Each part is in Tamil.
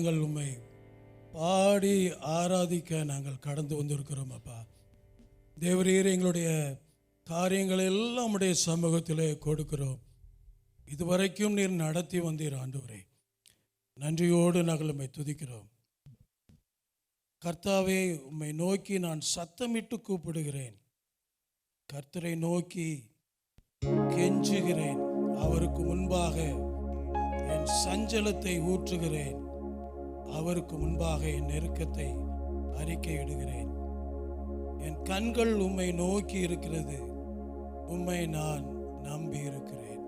நாங்கள் உம்மை பாடி ஆராதிக்க நாங்கள் கடந்து வந்திருக்கிறோம் அப்பா. தேவரீர், எங்களுடைய காரியங்களை எல்லாம் உடைய சமூகத்திலே கொடுக்கிறோம். இதுவரைக்கும் நீர் நடத்தி வந்தீர் ஆண்டவரே. நன்றியோடு நாங்கள் உம்மை துதிக்கிறோம். கர்த்தாவே, உம்மை நோக்கி நான் சத்தமிட்டு கூப்பிடுகிறேன். கர்த்தரை நோக்கி கெஞ்சுகிறேன். அவருக்கு முன்பாக என் சஞ்சலத்தை ஊற்றுகிறேன். அவருக்கு முன்பாக என் நெருக்கத்தை அறிக்கையிடுகிறேன். என் கண்கள் உம்மை நோக்கி இருக்கிறது. உம்மை நான் நம்பி இருக்கிறேன்.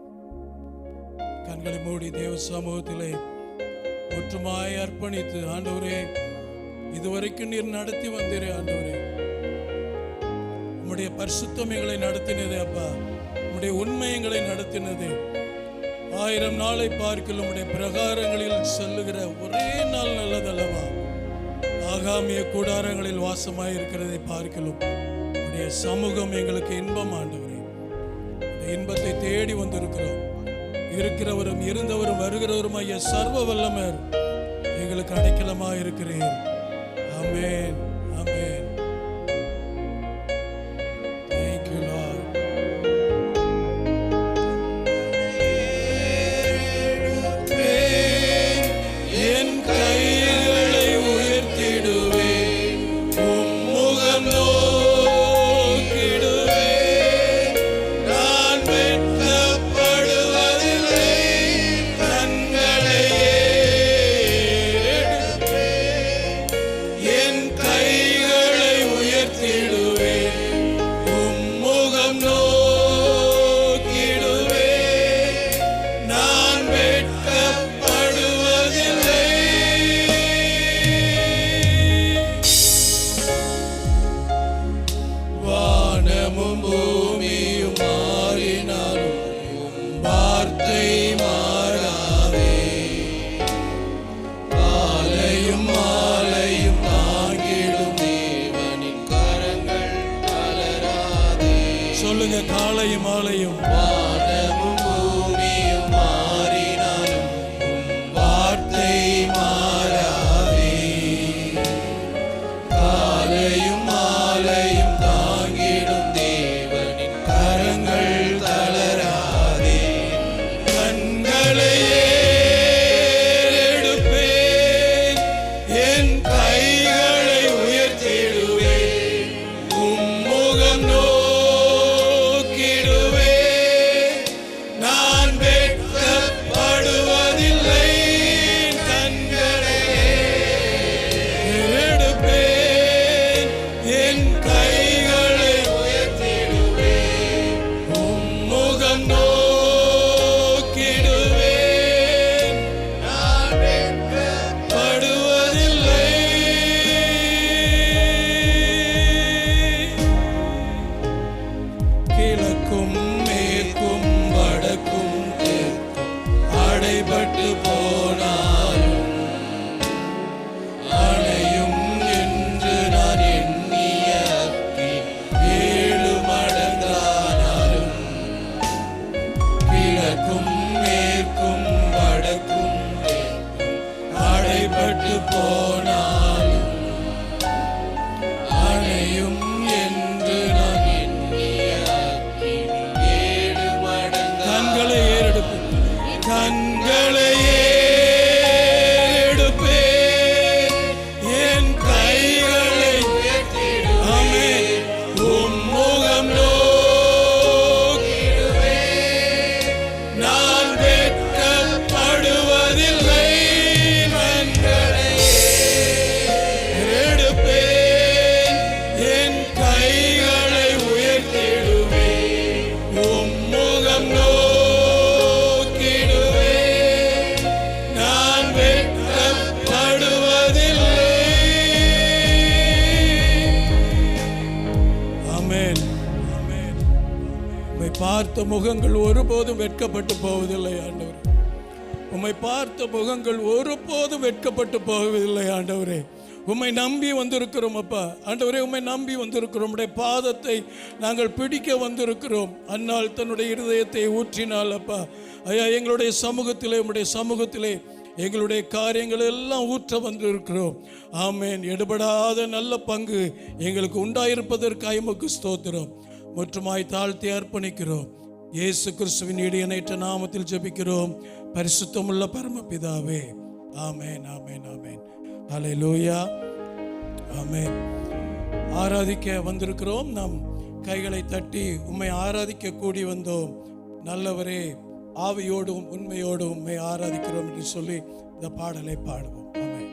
கண்களை மூடி தேவ சமூகத்திலே முற்றுமாய் அர்ப்பணித்து, ஆண்டவரே, இதுவரைக்கும் நீர் நடத்தி வந்தீரே ஆண்டவரே. உம்முடைய பரிசுத்தம் எங்களை நடத்தினதே அப்பா. உம்முடைய உண்மை எங்களை நடத்தினதே. 1000 நாளை பார்க்கலும் உம்முடைய பிரகாரங்களில் செல்லுகிற ஒரே நாள் நல்லதல்லவா. ஆகாமிய கூடாரங்களில் வாசமாயிருக்கிறதை பார்க்கலும் உம்முடைய சமூகம் எங்களுக்கு இன்பம் ஆண்டவரே. இந்த இன்பத்தை தேடி வந்திருக்கிறோம். இருக்கிறவரும் இருந்தவரும் வருகிறவரும் ஐயா சர்வ வல்லமர் எங்களுக்கு அடைக்கலமாக இருக்கிறேன். ஆமென், ஆமென். Thank you Lord. என் கைகளை உயர்த்திடுவேன், உம்முகம் நோக்கிடுவேன். நான் வெட்கப்படுவதில்லை, கண்களை ஏறெடுப்பேன். என் கைகளை உயர்த்திடுவேன், உம்முகம் நோக்கிடுவேன். நான் வெட்கப்படுவதில்லை. வானமும் பூமியும் மாறினாலும் உம் வார்த்தை மாறாதே. காலையும் மாலையும் தாங்கிடும் தேவனின் கரங்கள் தளராதே. சொல்லுங்க, காலையும் மாலையும். வானமும் பூமியும் மாறினாலும் உம் வார்த்தை மாறாதே. காலையும் மாலையும் தாங்கிடும் தேவனின் கரங்கள் தளராதே. கண்களை ஏறெடுப்பேன், என் கைகளை உயர்த்திடுவேன். உம்முகம் நோக்கிடுவேன். நான் வெட்கப்படுவதில்லை. கண்களை ஏறெடுப்பேன், என் கைகளை உயர்த்திடுவேன். உம்முகம் நோக்கிடுவேன். நான் வெட்கப்படுவதில்லை. கிழக்கும் மேற்கும் வடக்கும் தெற்கும் அடைபட்டு போனாலும் அணையும் என்று நான் எண்ணிய அக்கி 7 மடங்கானாலும், கிழக்கும் மேற்கும் வடக்கும் தெற்கும் அடைபட்டு போனாலும் அணையும் என்று நான் எண்ணிய அக்கி 7 மடங்கானாலும். கண்களை ஏறெடுப்பேன், கண்களை ஏறெடுப்பேன், என் கைகளை உயர்த்திடுவேன். ஆமென். உம்முகம் நோக்கிடுவேன். நான் வெட்கப்படுவதில்லை. கண்களை ஏறெடுப்பேன், என் கைகளை உயர்த்திடுவேன். உம்முகம் நோக்கிடுவேன். நான் வெட்கப்படுவதில்லை. ஆமென், ஆமென். உம்மை பார்த்த முகங்கள் ஒருபோதும் வெட்கப்பட்டு போவதில்லை ஆண்டவரே. உம்மை பார்த்த முகங்கள் ஒருபோதும் வெட்கப்பட்டு போவதில்லை ஆண்டவரே. உம்மை நம்பி வந்திருக்கிறோம் அப்பா. ஆண்டவரே, உம்மை நம்பி வந்திருக்கிறோம். உம்முடைய பாதத்தை நாங்கள் பிடிக்க வந்திருக்கிறோம். அன்னாள் தன்னுடைய இருதயத்தை ஊற்றினாள் அப்பா. ஐயா, எங்களுடைய சமூகத்திலே, உம்முடைய சமூகத்திலே எங்களுடைய காரியங்கள் எல்லாம் ஊற்ற வந்திருக்கிறோம். ஆமேன். எடுபடாத நல்ல பங்கு எங்களுக்கு உண்டாயிருப்பதற்காக உமக்கு ஸ்தோத்திரம். முற்றுமாய் தாழ்த்தி அர்ப்பணிக்கிறோம். இயேசு கிறிஸ்துவின் இடையணைற்ற நாமத்தில் ஜெபிக்கிறோம் பரிசுத்தமுள்ள பரமபிதாவே. ஆமேன், ஆமேன், ஆமேன். ஹல்லேலூயா, ஆமேன். ஆராதிக்க வந்திருக்கிறோம். நாம் கைகளை தட்டி உம்மை ஆராதிக்க கூடி வந்தோம். நல்லவரே, ஆவியோடும் உண்மையோடும் உம்மை ஆராதிக்கிறோம் என்று சொல்லி இந்த பாடலை பாடுவோம். ஆமென்.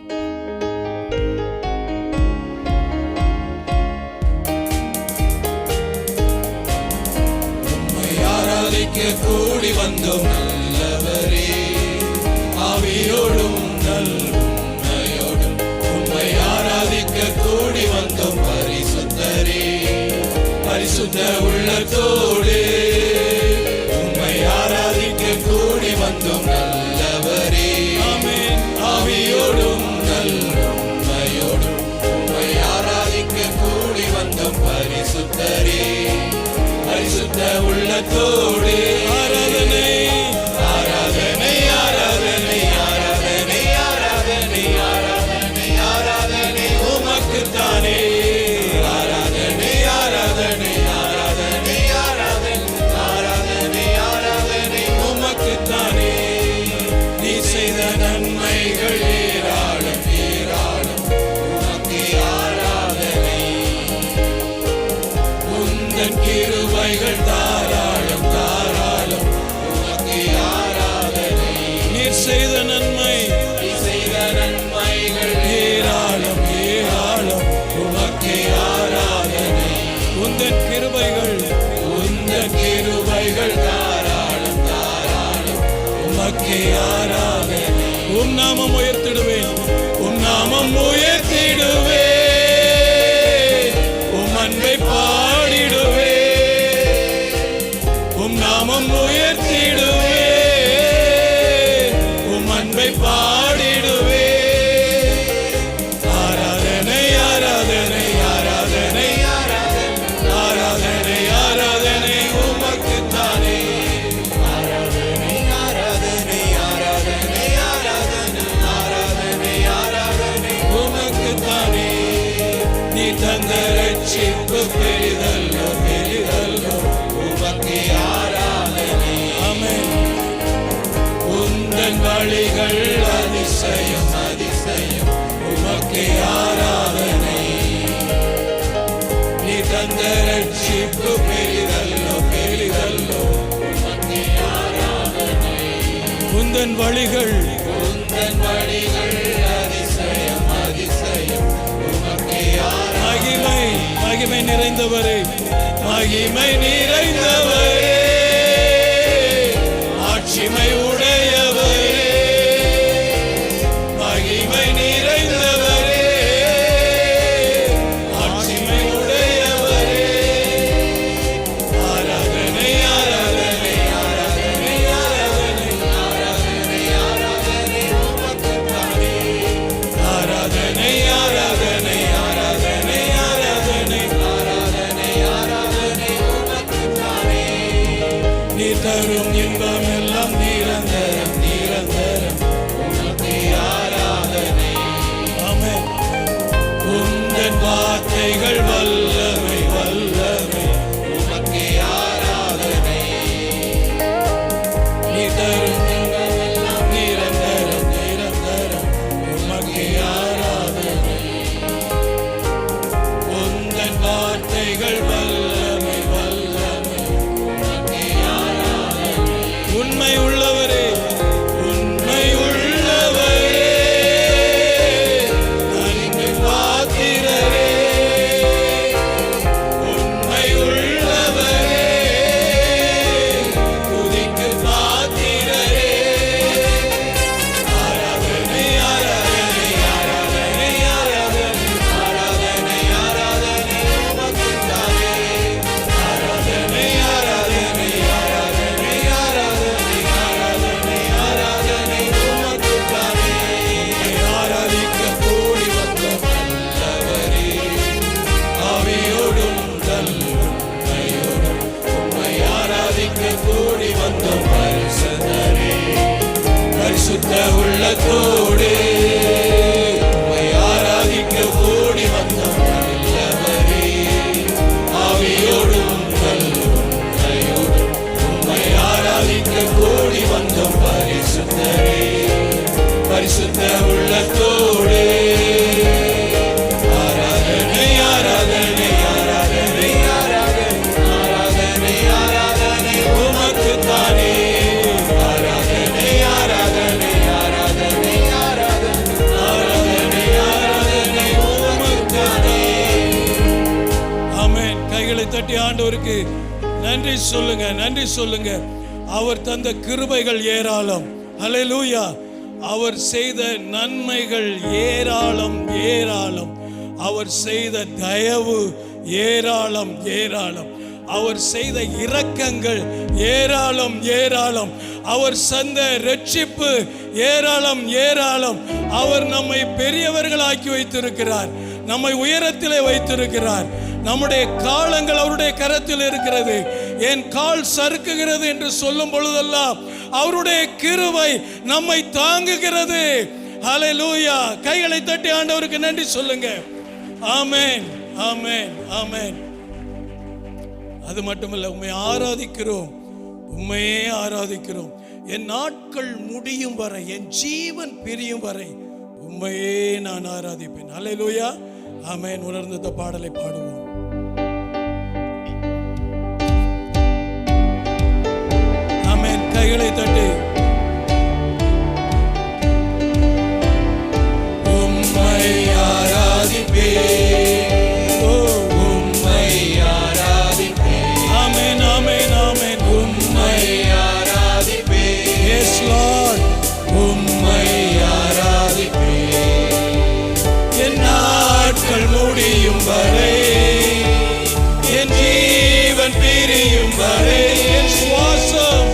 உம்மை ஆராதிக்க கூடி வந்தோம். நல்லவரே, ஆவியோடும் உண்மையோடும் உம்மை ஆராதிக்க கூடி வந்தோம். பரிசுத்தரே, பரிசுத்த உள்ளத்தோடு உம்மை ஆராதிக்க கூடி வந்தோம். நல்லவரே, ஆமென். ஆவியோடும் உண்மையோடும் உம்மை ஆராதிக்க கூடி வந்தோம். பரிசுத்தரே, பரிசுத்த உள்ளத்தோடு ஆராதனை, ஆராதனை, ஆராதனை, ஆராதனை, ஆராதனை, ஆராதனை, ஆராதனை உமக்குத்தானே. ஆராதனை, ஆராதனை, ஆராதனை, ஆராதனை, ஆராதனை, ஆராதனை உமக்குத்தானே. நீ செய்த நன்மைகள் ஏராளம், ஏராளம், உமக்கு ஆராதனை. உந்தன் கிருபைகள் தாராளம், தாராளம், உமக்கு ஆராதனை. நீர் செய்த நன்மை, நீ செய்த நன்மைகள் ஏராளம், ஏராளம், உமக்கு ஆராதனை. உந்தன் கிருபைகள், உந்தன் கிருபைகள் தாராளம், தாராளம், உமக்கு ஆராதனை. உம் நாமம் உயர்த்திடுவேன், உம் நாமம் உயர்த்திடுவேன், உம் அன்பை பாடிடுவேன், உம் நாமம் உயர்த்திடுவேன், உம் அன்பை பாடிடுவேன். ஆராதனை, ஆராதனை, ஆராதனை, ஆராதனை, ஆராதனை, ஆராதனை உமக்குத்தானே. ஆராதனை, ஆராதனை, ஆராதனை, ஆராதனை, ஆராதனை, ஆராதனை உமக்குத்தானே. நீ தந்த ரட்சிப்பு பெரிதல்லோ, பெரிதல்லோ, உமக்கு ஆராதனை. ஆமென். உந்தன் வழிகள் அதிசயம், அதிசயம், உமக்கு ஆராதனை. நீ தந்த ரட்சிப்பு பெரிதல்லோ, பெரிதல்லோ, உமக்கு ஆராதனை. உந்தன் வழிகள், உந்தன் வழிகள் அதிசயம், அதிசயம், உமக்கு ஆராதனை. மகிமை, மகிமை நிறைந்தவரே, மகிமை நிறைந்தவரே, ஆட்சிமை உடையவரே, மகிமை நிறைந்தவரே, ஆட்சிமை உடையவரே. ஆராதனை, ஆராதனை, ஆராதனை, ஆராதனை, ஆராதனை, ஆராதனை உமக்குத்தானே. ஆராதனை, ஆராதனை, ஆராதனை, ஆராதனை, ஆராதனை, ஆராதனை உமக்குத்தானே. நீ தரும் இன்பம் எல்லாம் நிரந்தரம், நிரந்தரம், உமக்கு ஆராதனை. ஆமென். உந்தன் வார்த்தைகள் வல்லமை, வல்லமை, உமக்கு ஆராதனை. நீ தரும் இன்பம் எல்லாம் நிரந்தரம், நிரந்தரம், உமக்கு ஆராதனை. உந்தன் வார்த்தைகள் வல்லமை, வல்லமை, உமக்கு ஆராதனை. கைகளை தட்டி ஆண்டவருக்கு நன்றி சொல்லுங்க, நன்றி சொல்லுங்க. அவர் தந்த கிருபைகள் ஏராளம். ஹல்லேலூயா. அவர் செய்த நன்மைகள் ஏராளம் ஏராளம். அவர் செய்த தயவு ஏராளம் ஏராளம். அவர் செய்த இரக்கங்கள் ஏராளம் ஏராளம். அவர் சந்த ரட்சிப்பு ஏராளம் ஏராளம். அவர் நம்மை பெரியவர்களாக்கி வைத்திருக்கிறார், நம்மை உயரத்திலே வைத்திருக்கிறார். நம்முடைய காலங்கள் அவருடைய கரத்தில் இருக்கிறது. என் கால் சறுக்குகிறது என்று சொல்லும் பொழுதெல்லாம் அவருடைய கிருபை நம்மை தாங்குகிறது. ஹல்லேலூயா. கைகளை தட்டி ஆண்டவருக்கு நன்றி சொல்லுங்க. ஆமென், ஆமென், ஆமென். அது மட்டுமல்ல, உம்மை ஆராதிக்கிறோம், உம்மையே ஆராதிக்கிறோம். என் நாட்கள் முடியும் வரை, என் ஜீவன் பிரியும் வரை உம்மையே நான் ஆராதிப்பேன். ஹல்லேலூயா. ஆமென். உணர்ந்த பாடலை பாடுவோம். ஆமென். கைகளை தட்டி உம்மை ஆராதிப்பேன். முடியும் வரை, என் ஜீவன் பிரியும் வரை, என் சுவாசம்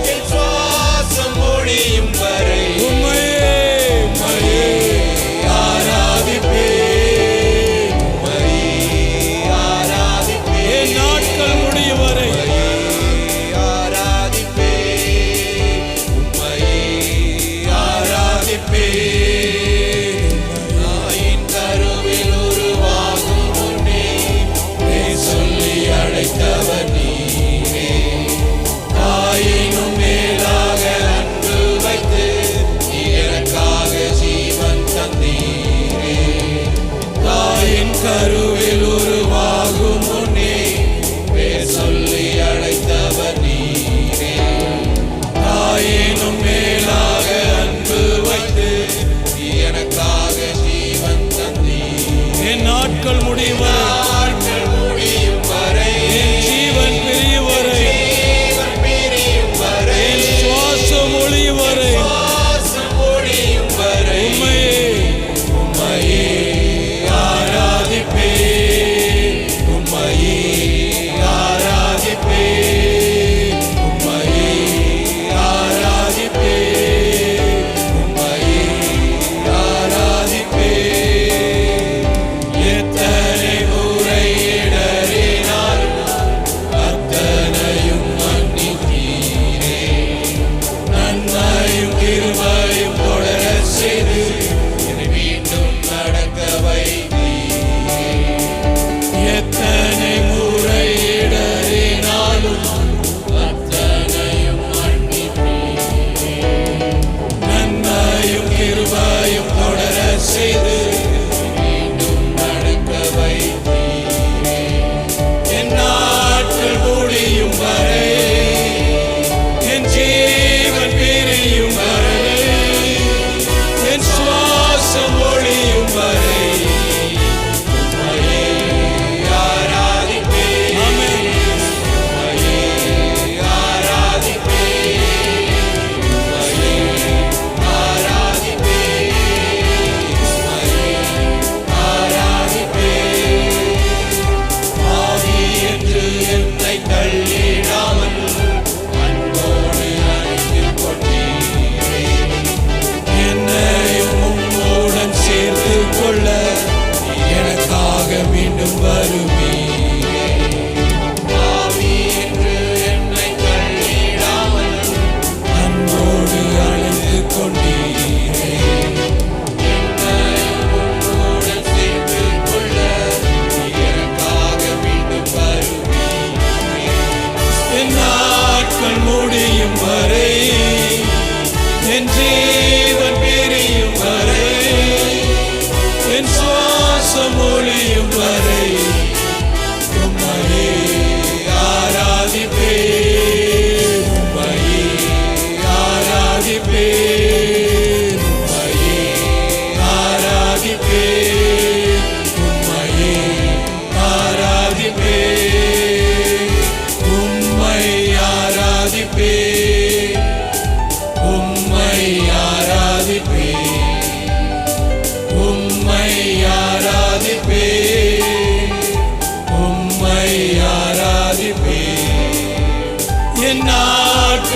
முடியும் வரை உம்மையே ஆராதிப்பேன், உம்மை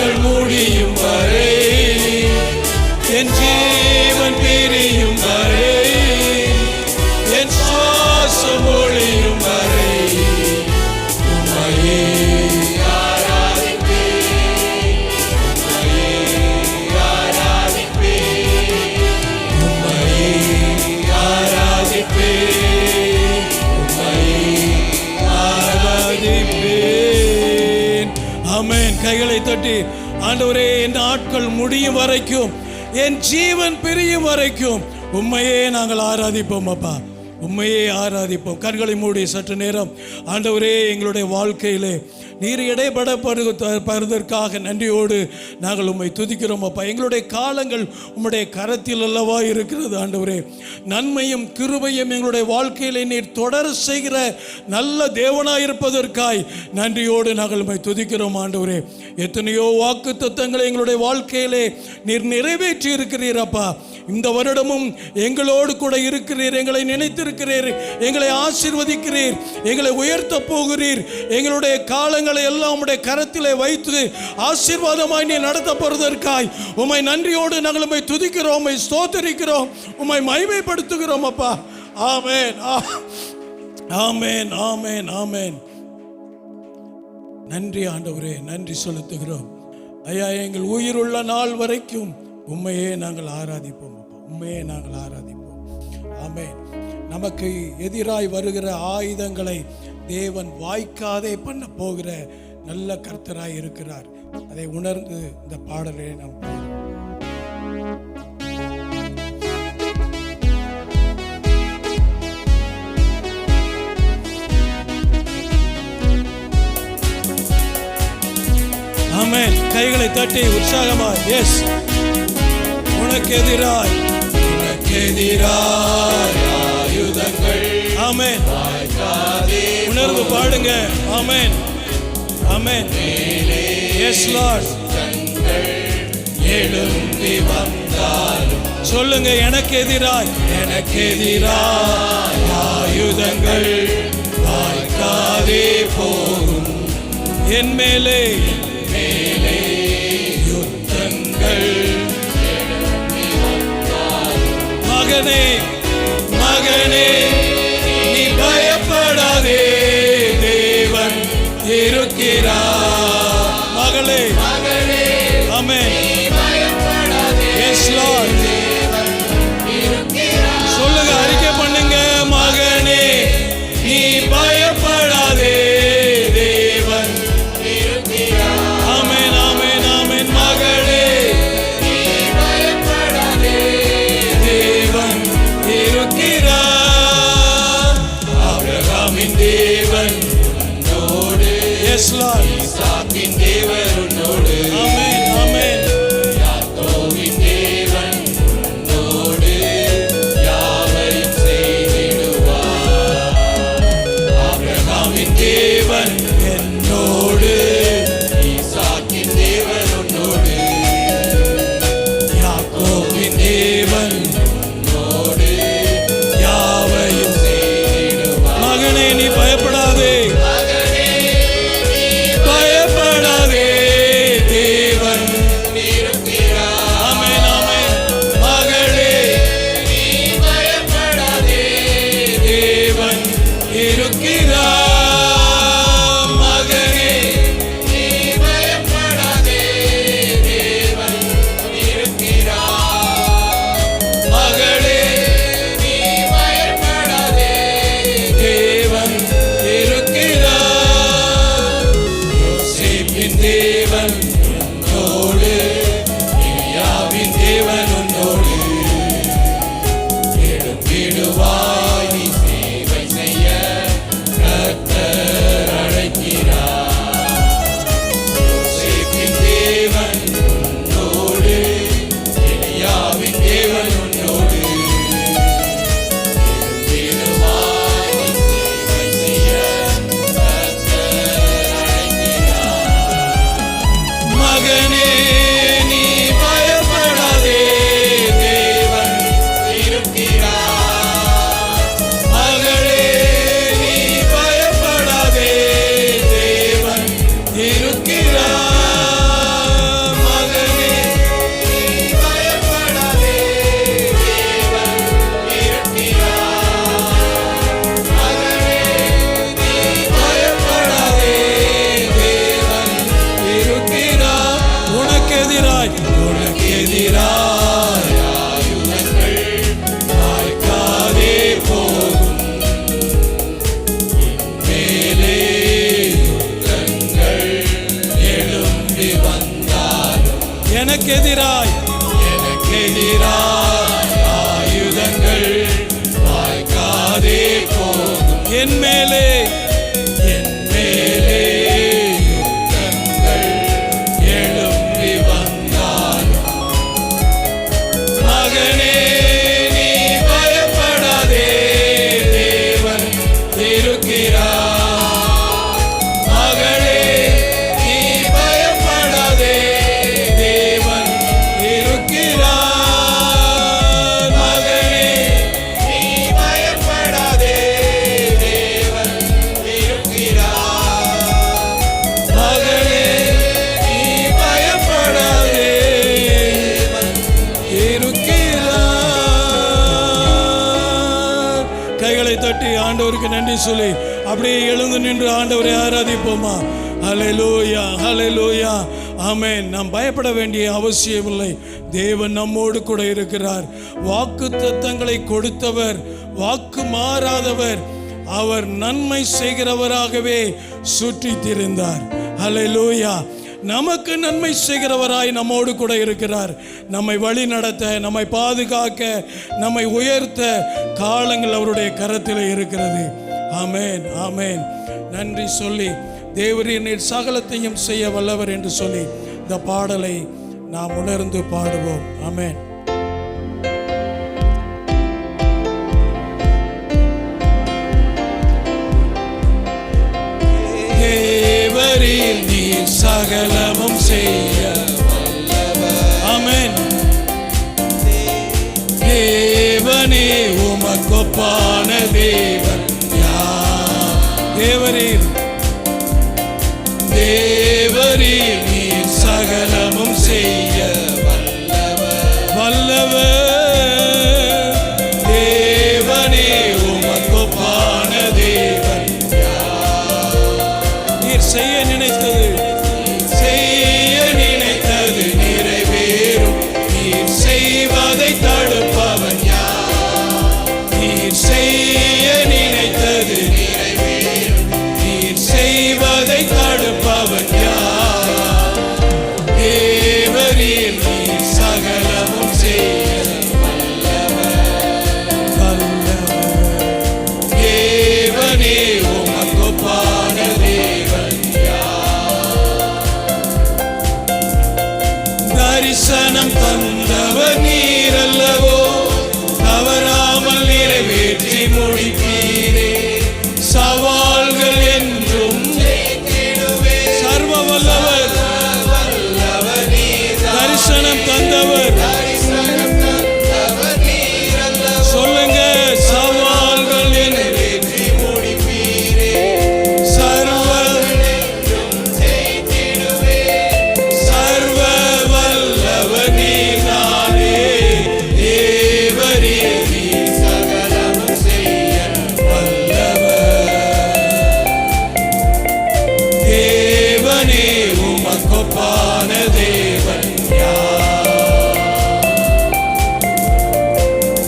நாட்கள் முடியும் வரை, என் ஜீவன் பிரியும் வரை, என் சுவாசம் ஒழியும் வரை உம்மையே ஆமென். கைகளை தட்டி ஆண்டவரே, என் நாட்கள் முடியும் வரைக்கும், என் ஜீவன் பிரியும் வரைக்கும் உம்மையே நாங்கள் ஆராதிப்போம் அப்பா, உம்மையே ஆராதிப்போம். கண்களை மூடி சற்று நேரம் ஆண்டவரே, எங்களுடைய வாழ்க்கையிலே நீர் இடைப்படப்படுவதற்காக நன்றியோடு நாங்கள் உம்மை துதிக்கிறோம் அப்பா. எங்களுடைய காலங்கள் உம்முடைய கரத்தில் அல்லவா இருக்கிறது ஆண்டவரே. நன்மையும் கிருபையும் எங்களுடைய வாழ்க்கையிலே நீர் தொடர செய்கிற நல்ல தேவனாயிருப்பதற்காய் நன்றியோடு நாங்கள் உம்மை துதிக்கிறோம் ஆண்டவரே. எத்தனையோ வாக்கு தத்தங்களை எங்களுடைய வாழ்க்கையிலே நீர் நிறைவேற்றி இருக்கிறீர் அப்பா. இந்த வருடமும் எங்களோடு கூட இருக்கிறீர், எங்களை நினைத்திருக்கிறீர், எங்களை ஆசீர்வதிக்கிறீர், எங்களை உயர்த்த போகிறீர். எங்களுடைய காலங்களை எல்லாம் உம்முடைய கரத்திலே வைத்து ஆசீர்வாதமாய் நீ நடத்த போவதற்காய் உம்மை நன்றியோடு நாங்கள் உம்மை துதிக்கிறோம், உம்மை ஸ்தோத்திரிக்கிறோம், உம்மை மகிமைப்படுத்துகிறோம் அப்பா. ஆமென், ஆமென், ஆமென், ஆமென். நன்றி ஆண்டவரே, நன்றி செலுத்துகிறோம் ஐயா. எங்கள் உயிருள்ள நாள் வரைக்கும் உண்மையே நாங்கள் ஆராதிப்போம் அப்பா, உண்மையே நாங்கள் ஆராதிப்போம். ஆமென். நமக்கு எதிராய் வருகிற ஆயுதங்களை தேவன் வாய்க்காதே பண்ண போகிற நல்ல கர்த்தராய் இருக்கிறார். அதை உணர்ந்து இந்த பாடலை நாம் ஆமென். கைகளை தட்டி உற்சாகமாய் எஸ். உனக்கு எதிராய் ஆயுதங்கள் ஆமென். உணர்ந்து பாடுங்க. Amen, amen. Yes lord. எழும்பி வந்தாலும் சொல்லுங்க, எனக்கு எதிராய் ஆயுதங்கள் வாய்க்காதே போகும். என் மேலே யுத்தங்கள். மகனே, மகனே நீ பயப்படாதே, தேவன் இருக்கிறார். மகளே, ஆமென். Yes Lord. சொல்லுங்க, அறிக்கை பண்ணுங்க. மகனே நீ பயப்படாதே, தேவன் ஆமென், ஆமென், ஆமென். மகளே தேவன் இருக்கிறார். ஆபிரகாமின் தேவன் உன்னோடு. Yes lord. ஈசாக்கின் தேவன் உன்னோடு. ஆமென், ஆமென். யாக்கோபின் தேவன் உன்னோடு யாவையும் செய்திடுவார். ஆபிரகாமின் தேவன் என்னோடு, ஈசாக்கின் தேவன் உன்னோடு, யாக்கோபின் தேவன் உன்னோடு யாவையும் செய்திடுவார். மகனே நீ பயப்படாதே, பயப்படாதே, எனக்கெதிராய் ஆயுதங்கள் வாய்க்காதே போகும். என் மேலே யுத்தங்கள் எழும்பி வந்தாலும் மகனே நீ பயப்படாதே, தேவன் இருக்கிறார். மகளே நீ பயப்படாதே, தேவன் இருக்கிறார். மகனே நீ பயப்படாதே, தேவன் இருக்கிறார். மகளே நீ பயப்படாதே, தேவன் இருக்கிறார். கைகளை தட்டி ஆண்டவருக்கு நன்றி சொல்லி அப்படியே எழுந்து நின்று ஆண்டவரை ஆராதிப்போமா? ஹல்லேலூயா, ஹல்லேலூயா, ஆமென். நாம் பயப்பட வேண்டிய அவசியமில்லை. தேவன் நம்மோடு கூட இருக்கிறார். வாக்குத்தத்தங்களை கொடுத்தவர், வாக்கு மாறாதவர், அவர் நன்மை செய்கிறவராகவே சுற்றி திரிந்தார். ஹல்லேலூயா. நமக்கு நன்மை செய்கிறவராய் நம்மோடு கூட இருக்கிறார். நம்மை வழி நடத்த, நம்மை பாதுகாக்க, நம்மை உயர்த்த காலங்கள் அவருடைய கரத்தில் இருக்கிறது. ஆமென், ஆமென். நன்றி சொல்லி தேவரீர் நீர் சகலத்தையும் செய்ய வல்லவர் என்று சொல்லி இந்த பாடலை நாம் உணர்ந்து பாடுவோம். ஆமென். தேவரீர் நீர் சகலமும் செய்ய வல்லவர். ஆமென். தேவனே உமக்கொப்பான தேவன் யார்? தேவரீர் நீர் சகலமும் செய்ய வல்லவர். தேவனே உமக்கொப்பான தேவன் யார்? நீர் செய்ய நினைத்தது நிறைவேறும். நீர் செய்வதை தடுப்பவன் யார்? நீர் செய்ய நினைத்தது நிறைவேறும். நீர் செய்வதை தடுப்பவன் யார்? தேவரீர் நீர் சகலமும் செய்ய வல்லவர். தேவனே உமக்கொப்பான தேவன் யார்? தரிசனம் தந்தவர் நீர் அல்லவோ, தவறாமல் நிறைவேற்றி முடிப்பீரே. சவால்கள் என்றும் சர்வ வல்லவர். தரிசனம் தந்தவர். சொல்லுங்க, சவால்கள் நிறைவேற்றி முடிப்பீரே. சர்வ வல்லவர் நீர்தானே. தேவரீர் நீர் சகலமும் செய்ய வல்லவர். தேவனே உமக்கொப்பான தேவன் யார்?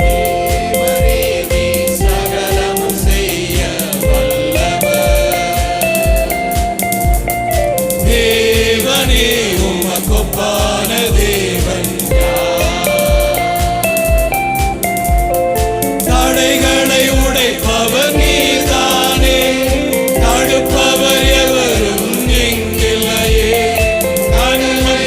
தேவரீர் நீர் சகலமும் செய்ய வல்லவர். தேவனே உமக்கொப்பான தேவன் யார்? தடைகளை உடைப்பவர் நீர்தானே. தடுப்பவர் எவரும் இங்கில்லையே. கண்மணி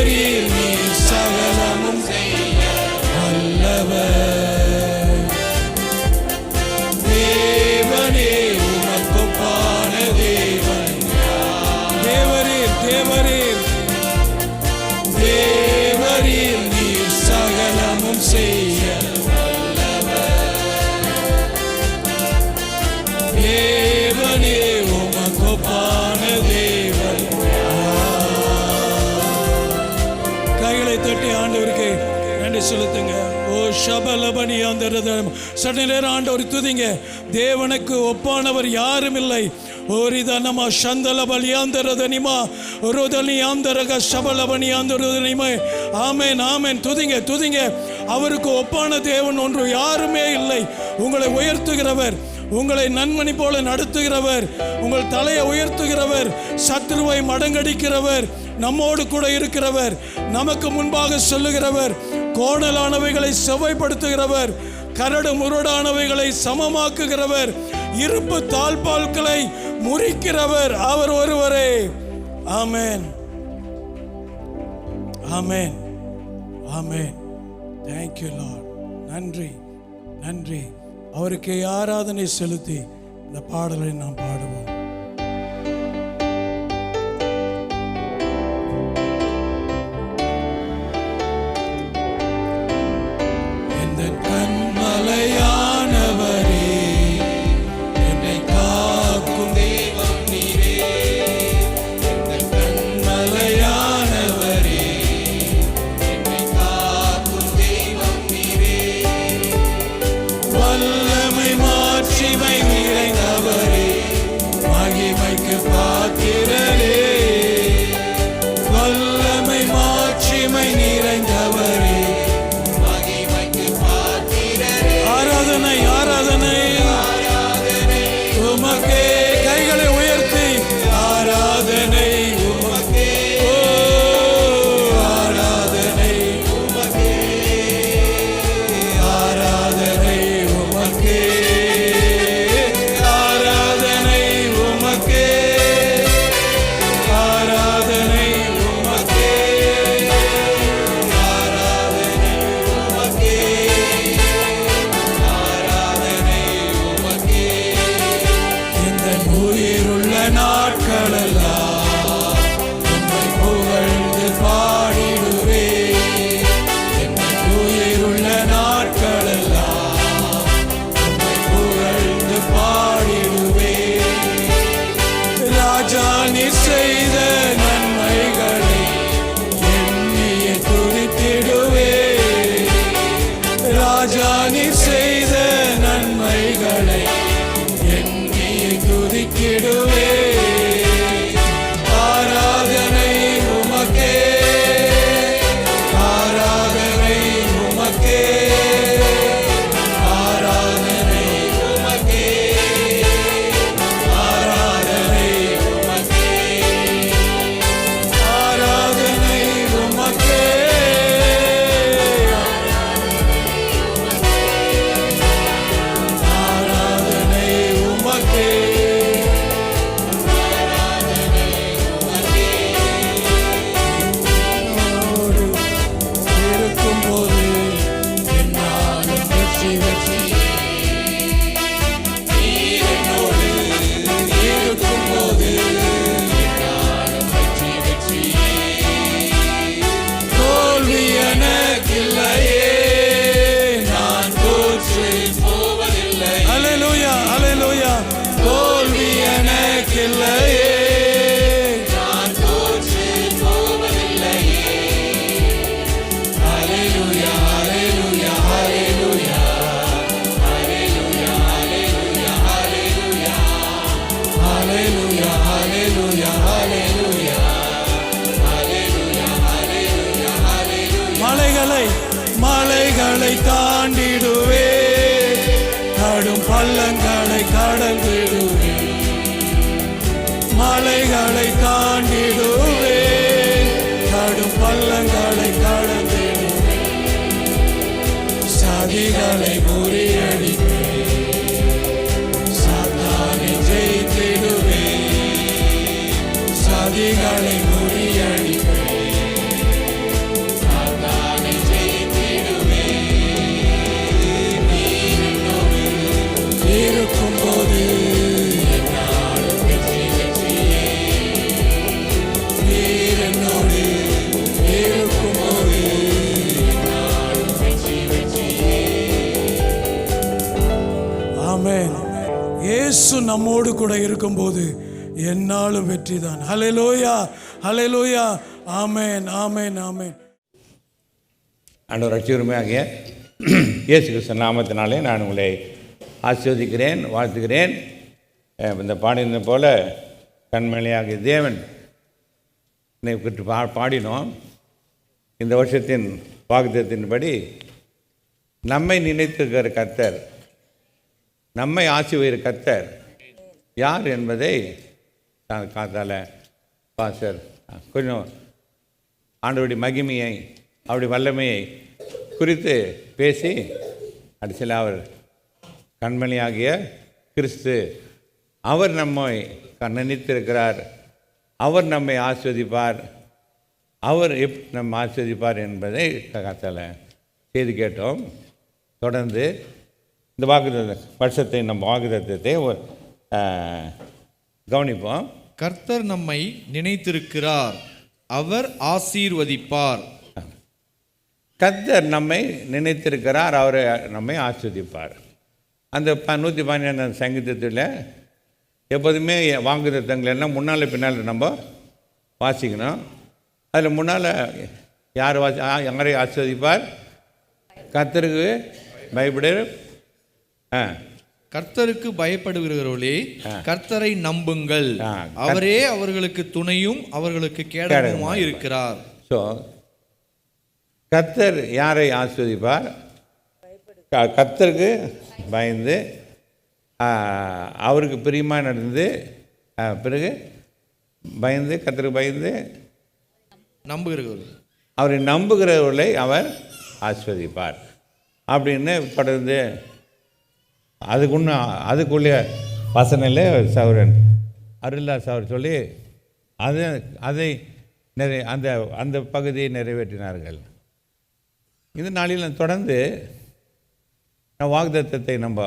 தேவரீர் நீர் சகலமும் செய்ய வல்லவர். தேவனே உமக்கொப்பான தேவன் தேவரீர் தேவரீர் தேவரீர் நீர் சகலமும் செய்ய வல்லவர். தேவனே உமக்கொப்பான தேவன். கைகளை தட்டி ஆண்டவருக்கு நன்றி செலுத்துங்க. ஓ ஷபலபனி அந்த சற்று நேரம் ஆண்டவர் துதிங்க. தேவனுக்கு ஒப்பானவர் யாரும் இல்லை. ஓரிதனமா சந்தல பலியாந்தரதனிமா ருதனியாந்தரக சபலபனியாந்தரதனிமா. ஆமென் ஆமென். துதிங்க துதிங்க. அவருக்கு ஒப்பான தேவன் ஒன்று யாருமே இல்லை. உங்களை உயர்த்துகிறவர், உங்களை நன்மணி போல நடத்துகிறவர், உங்கள் தலையை உயர்த்துகிறவர், சத்துருவை மடங்கடிக்கிறவர், நம்மோடு கூட இருக்கிறவர், நமக்கு முன்பாக சொல்லுகிறவர், கோணலானவைகளை செவ்வாய்ப்படுத்துகிறவர், கரடு முரடானவைகளை சமமாக்குகிறவர், இருப்பு தாழ்பால்களை முறிக்கிறவர் அவர் ஒருவரே. Amen amen amen. Thank you lord. நன்றி நன்றி. அவருக்கு ஆராதனை செலுத்தி இந்த பாடலை நாம் பாடுவோம். இந்த கண்மலையானவரே, என்னை காக்கும் தெய்வம் நீரே. இந்த கண்மலையானவரே, என்னை காக்கும் தெய்வம் நீரே. வல்லமை மாட்சிமை நிறைந்தவரே, மகிமைக்கு பாத்திரரே. வல்லமை மாட்சிமை நிறைந்தவரே, மகிமைக்கு பாத்திரரே. ஆராதனை ஆராதனை ஆராதனை உமக்கே. கைகளை உயர்த்தி ஆராதனை உமக்கே. ஓ ஆராதனை உமக்கே, ஆராதனை உமக்கே, ஆராதனை உமக்கே, ஆராதனை உமக்கே, ஆராதனை உமக்கே, ஆராதனை உமக்கே. இந்த உயிருள்ள நாட்களெல்லாம் உம்மை புகழ்ந்து பாடிடுவேன். இந்த உயிருள்ள நாட்களெல்லாம் உம்மை புகழ்ந்து பாடிடுவேன். ராஜா நீர் செய்த நன்மைகளை எண்ணியே துதித்திடுவேன். ராஜா நீர் செய்த நன்மைகளை எண்ணியே துதித்திடுவேன். ஆராதனை உமக்கே, ஆராதனை உமக்கே, ஆராதனை உமக்கே, ஆராதனை உமக்கே, ஆராதனை உமக்கே, ஆராதனை உமக்கே, ஆராதனை உமக்கே. என்னோடு இருக்கும்போது என்னாலும் வெற்றி வெற்றி. நீர் என்னோடு இருக்கும்போது என்னாலும் வெற்றி வெற்றி. தோல்வி எனக்கில்லையே, நான் தோற்று போவதில்லை. அல்லேலூயா அல்லேலூயா. தோல்வி எனக்கில்லையே, நான் தோற்று போவதில்லையே. அல்லேலூயா அல்லேலூயா அல்லேலூயா அல்லேலூயா அல்லேலூயா அல்லேலூயா அல்லேலூயா அல்லேலூயா அல்லேலூயா அல்லேலூயா அல்லேலூயா அல்லேலூயா. மலைகளை மலைகளை தாண்டிடுவே, கடும் பள்ளங்களை கடந்திடுவே. மலைகளை தாண்டிடுவே, கடும் பள்ளங்களை கடந்திடுவே. சதிகளை முறியடிப்பே, சாத்தானை ஜெயித்திடுவே. சதிகளை முறியடிப்பே, என்னோடு கூட இருக்கும்போது என்னாலும் வெற்றி தான். ஹல்லேலூயா, ஹல்லேலூயா. ஆமென், ஆமென், ஆமென். ஆண்டவர் ரட்சகருமாகிய இயேசு கிறிஸ்து நாமத்தினாலே நான் உங்களை ஆசீர்வதிக்கிறேன், வாழ்த்துகிறேன். இந்த பாடினது போல கண்மணியாகிய தேவன் குறித்து பாடினோம். இந்த வருஷத்தின் வாக்குத்தத்தத்தின்படி நம்மை நினைத்திருக்கிற கர்த்தர், நம்மை ஆசீர்வதிக்கிற கர்த்தர் யார் என்பதை காத்தால பாஸ்டர் கொஞ்சம் ஆண்டவருடைய மகிமையை, அவருடைய வல்லமையை குறித்து பேசி கடைசியில் அவர் கண்மணியாகிய கிறிஸ்து, அவர் நம்மை நினைத்திருக்கிறார், அவர் நம்மை ஆஸ்வதிப்பார், அவர் நம்ம ஆஸ்வதிப்பார் என்பதை காத்தால செய்து கேட்டோம். தொடர்ந்து இந்த வருஷத்தை நம்ம வாக்குத்தத்தத்தை கவனிப்போம். கர்த்தர் நம்மை நினைத்திருக்கிறார், அவர் ஆசீர்வதிப்பார். கர்த்தர் நம்மை நினைத்திருக்கிறார், அவர் நம்மை ஆஸ்வதிப்பார். அந்த 112 சங்கீதத்தில் எப்போதுமே வாக்குத்தத்தங்கள் எல்லாம் முன்னால் பின்னால் நம்ம வாசிக்கணும். அதில் முன்னால் யார் யாரை ஆஸ்வதிப்பார்? கர்த்தருக்கு கர்த்தருக்கு பயப்படுகிறவர்களே கர்த்தரை நம்புங்கள், அவரே அவர்களுக்கு துணையும் அவர்களுக்கு கேடகமுமாய் இருக்கிறார். ஸோ கர்த்தர் யாரை ஆஸ்வதிப்பார்? கர்த்தருக்கு பயந்து அவருக்கு பிரியமாக நடந்து பிறகு பயந்து கர்த்தருக்கு பயந்து நம்புகிறவர்கள், அவரை நம்புகிறவர்களை அவர் ஆஸ்வதிப்பார் அப்படின்னு தொடர்ந்து அதுக்குள்ளே வசனையில் சௌரன் அருள்தாஸ் அவர் சொல்லி அதை அந்த பகுதியை நிறைவேற்றினார்கள். இந்த நாளில் தொடர்ந்து வாக்குத்தத்தத்தை நம்ம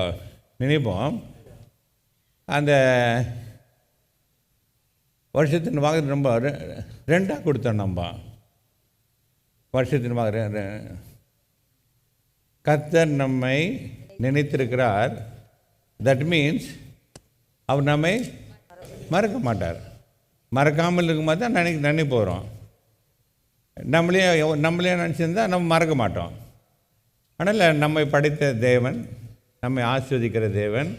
நினைப்போம். அந்த வருஷத்தின் வாக்கு நம்ம 2 கொடுத்தோம். நம்ம வருஷத்தின் வாக்கு கர்த்தர் நம்மை நினைத்திருக்கிறார். தட் மீன்ஸ் அவர் நம்மை மறக்க மாட்டார். மறக்காமல் இருக்கும்போது தான் நினைக்க போகிறோம். நம்மளே நினச்சிருந்தால் நம்ம மறக்க மாட்டோம். அதனால் நம்மை படைத்த தேவன், நம்மை ஆஸ்வதிக்கிற தேவன்,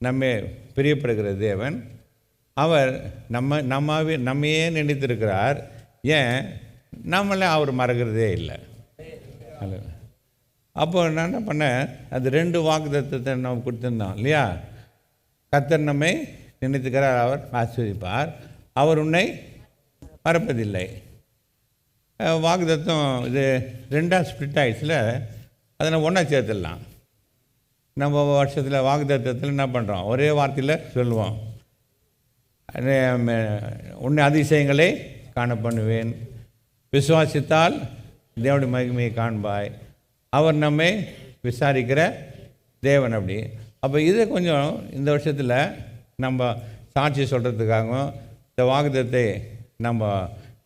நம்மை பிரியப்படுகிற தேவன், அவர் நம்மையே நினைத்திருக்கிறார். ஏன் நம்மளே அவர் மறக்கிறதே இல்லை. அப்போ நான் என்ன பண்ணேன், அது 2 வாக்குத்தத்தத்தை நம்ம கொடுத்துருந்தோம் இல்லையா? கர்த்தர் நம்மை நினைத்துக்கிறார், அவர் ஆஸ்வதிப்பார், அவர் உன்னை மறப்பதில்லை. வாக்குத்தத்தம் இது 2 ஸ்பிளிட் ஆகிடுச்சுல, அதை நம்ம ஒன்றா சேர்த்துடலாம். நம்ம வருஷத்தில் வாக்குத்தத்தத்தில் என்ன பண்ணுறோம், ஒரே வார்த்தையில் சொல்லுவோம், உன்னை அதிசயங்களை காண பண்ணுவேன், விசுவாசித்தால் தேவனுடைய மகிமையை காண்பாய், அவர் நம்மை விசாரிக்கிற தேவன். அப்போ இதை கொஞ்சம் இந்த வருஷத்தில் நம்ம சாட்சி சொல்கிறதுக்காகவும் இந்த வாக்குத்தத்தை நம்ம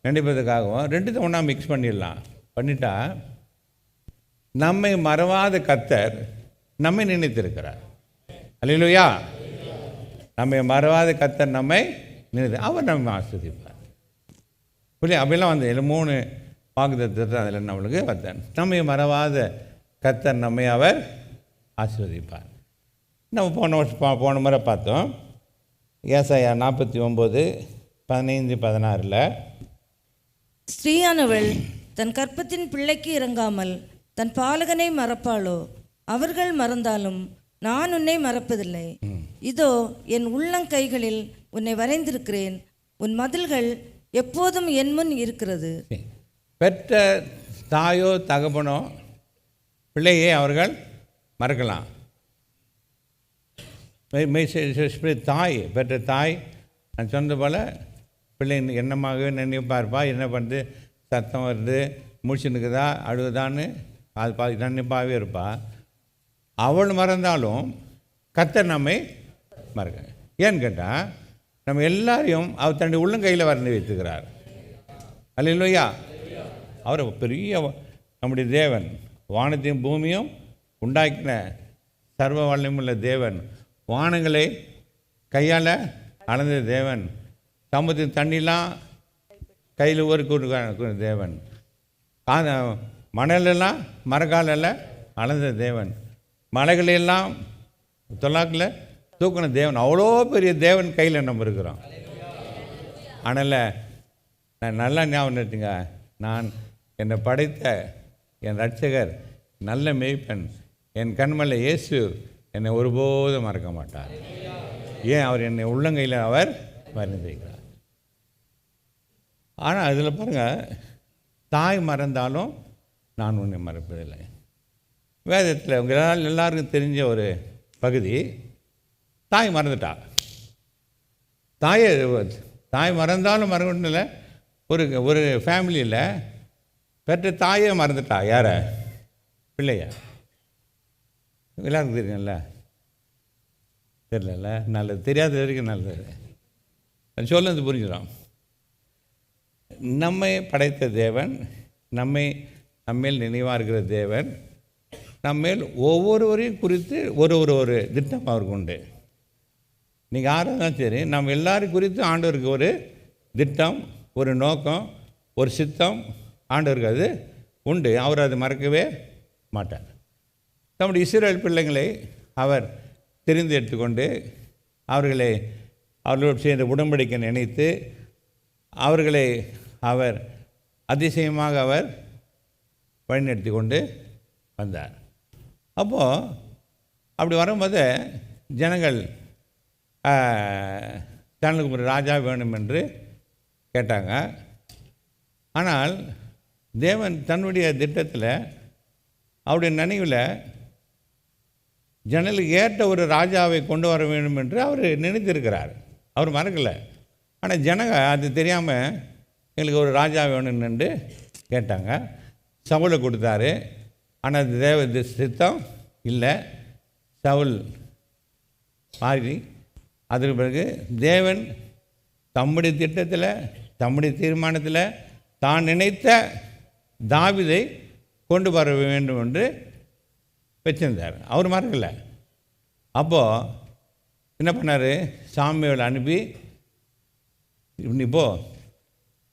நினைப்பதுக்காகவும் 2 ஒன்றா மிக்ஸ் பண்ணிட்டா நம்மை மறவாத கர்த்தர் நம்மை நினைத்திருக்கிறார். அல்லேலூயா. நம்மை மறவாத கர்த்தர் நம்மை அவர் நம்மை ஆஸ்வதிப்பார். புரியா? அப்படிலாம் 3 வாக்குத்தத்தத்தை அதில் நம்மளுக்கு வந்தார். நம்மை மறவாத கர்த்தர் நம்மை அவர் ஆசீர்வதிப்பார். நம்ம போன முறை பார்த்தோம். ஏசாயா 49:15-16 ஸ்திரீயானவள் தன் கற்பத்தின் பிள்ளைக்கு இறங்காமல் தன் பாலகனை மறப்பாளோ? அவர்கள் மறந்தாலும் நான் உன்னை மறப்பதில்லை. இதோ என் உள்ளங்கைகளில் உன்னை வரைந்திருக்கிறேன், உன் மதில்கள் எப்போதும் என் முன் இருக்கிறது. பெற்ற தாயோ தகப்பனோ பிள்ளையை அவர்கள் மறக்கலாம். தாய், பெற்ற தாய் நான் சொன்னது போல் பிள்ளை என்னமாகவே நினைப்பார்ப்பா, என்ன பண்ணுறது, சத்தம் வருது, முடிச்சுன்னுக்குதா, அழுகுதான்னு அது நினைப்பாகவே இருப்பா. அவள் மறந்தாலும் கர்த்தர் நம்மை மறக்க. ஏன்னு கேட்டால் நம்ம எல்லாரையும் அவர் தன்னுடைய உள்ளங்கையில் வரைந்து வைத்துக்கிறார். அல்லேலூயா. அவர் பெரிய நம்முடைய தேவன், வானத்தையும் பூமியும் உண்டாக்கின சர்வ வல்லமையுள்ள தேவன், வானங்களை கையால் அளந்த தேவன். சமுத்திரம் தண்ணிலாம் கையில் ஒரு கூட்டு தேவன். மணலெல்லாம் மரக்காலில் அளந்த தேவன். மலைகளெல்லாம் தொல்லாக்கில் தூக்கின தேவன். அவ்வளோ பெரிய தேவன் கையில் நம்ம இருக்கிறோம். அதனால் நான் நல்லா ஞாபகம் நிறுத்துங்க, நான் என்னை படைத்த என் ரட்சகர் நல்ல மேய்ப்பன், என் கண்மலை இயேசு என்னை ஒருபோதும் மறக்க மாட்டார். ஏன்? அவர் என்னை உள்ளங்கையில் அவர் வரைந்திருக்கிறார். ஆனால் அதில் பாருங்கள், தாய் மறந்தாலும் நான் உன்னை மறப்பதில்லை. வேதத்தில் உங்களால் எல்லாருக்கும் தெரிஞ்ச ஒரு பகுதி, தாய் மறந்துட்டா. தாய் மறந்தாலும் மறக்கணும்ல. ஒரு ஃபேமிலியில் பெற்ற தாயே மறந்துட்டா. யாரை? பிள்ளையா? எல்லாருக்கும் தெரியும்ல. தெரியல, நல்லது. தெரியாத வரைக்கும் நல்லது. சொல்லுறது புரிஞ்சிடும். நம்மை படைத்த தேவன், நம்மேல் நினைவாக இருக்கிற தேவன், நம்மேல் ஒவ்வொருவரையும் குறித்து ஒரு திட்டம் அவருக்கு உண்டு. நீங்கள் யாராக தான் சரி, நம்ம எல்லாரும் குறித்து ஆண்டவருக்கு ஒரு திட்டம், ஒரு நோக்கம், ஒரு சித்தம் ஆண்டவருக்கு அது உண்டு. அவர் அதை மறக்கவே மாட்டார். நம்முடைய இஸ்ரவேல் பிள்ளைங்களை அவர் தெரிந்து எடுத்துக்கொண்டு அவர்களோடு சேர்ந்த உடன்படிக்கை நினைத்து அவர்களை அவர் அதிசயமாக அவர் வழிநடத்தி கொண்டு வந்தார். அப்போது அப்படி வரும்போது ஜனங்கள் தனக்கு ஒரு ராஜா வேணும் என்று கேட்டாங்க. ஆனால் தேவன் தன்னுடைய திட்டத்தில், அவருடைய நினைவில் ஜனலுக்கு ஏற்ற ஒரு ராஜாவை கொண்டு வர வேண்டும் என்று அவர் நினைத்திருக்கிறார். அவர் மறக்கலை. ஆனால் ஜனங்க அது தெரியாமல் எங்களுக்கு ஒரு ராஜா வேணும்னு கேட்டாங்க. சவுலை கொடுத்தாரு. ஆனால் அது தேவ சித்தம் இல்லை. சவுல் மாறி அதற்கு பிறகு தேவன் தம்முடைய திட்டத்தில், தம்முடைய தீர்மானத்தில் தான் நினைத்த தாவீதை கொண்டு வர வேண்டும் என்று வச்சிருந்தார். அவர் மறக்கலை. அப்போது என்ன பண்ணார்? சாமுவேல் அனுப்பி, நீ போ,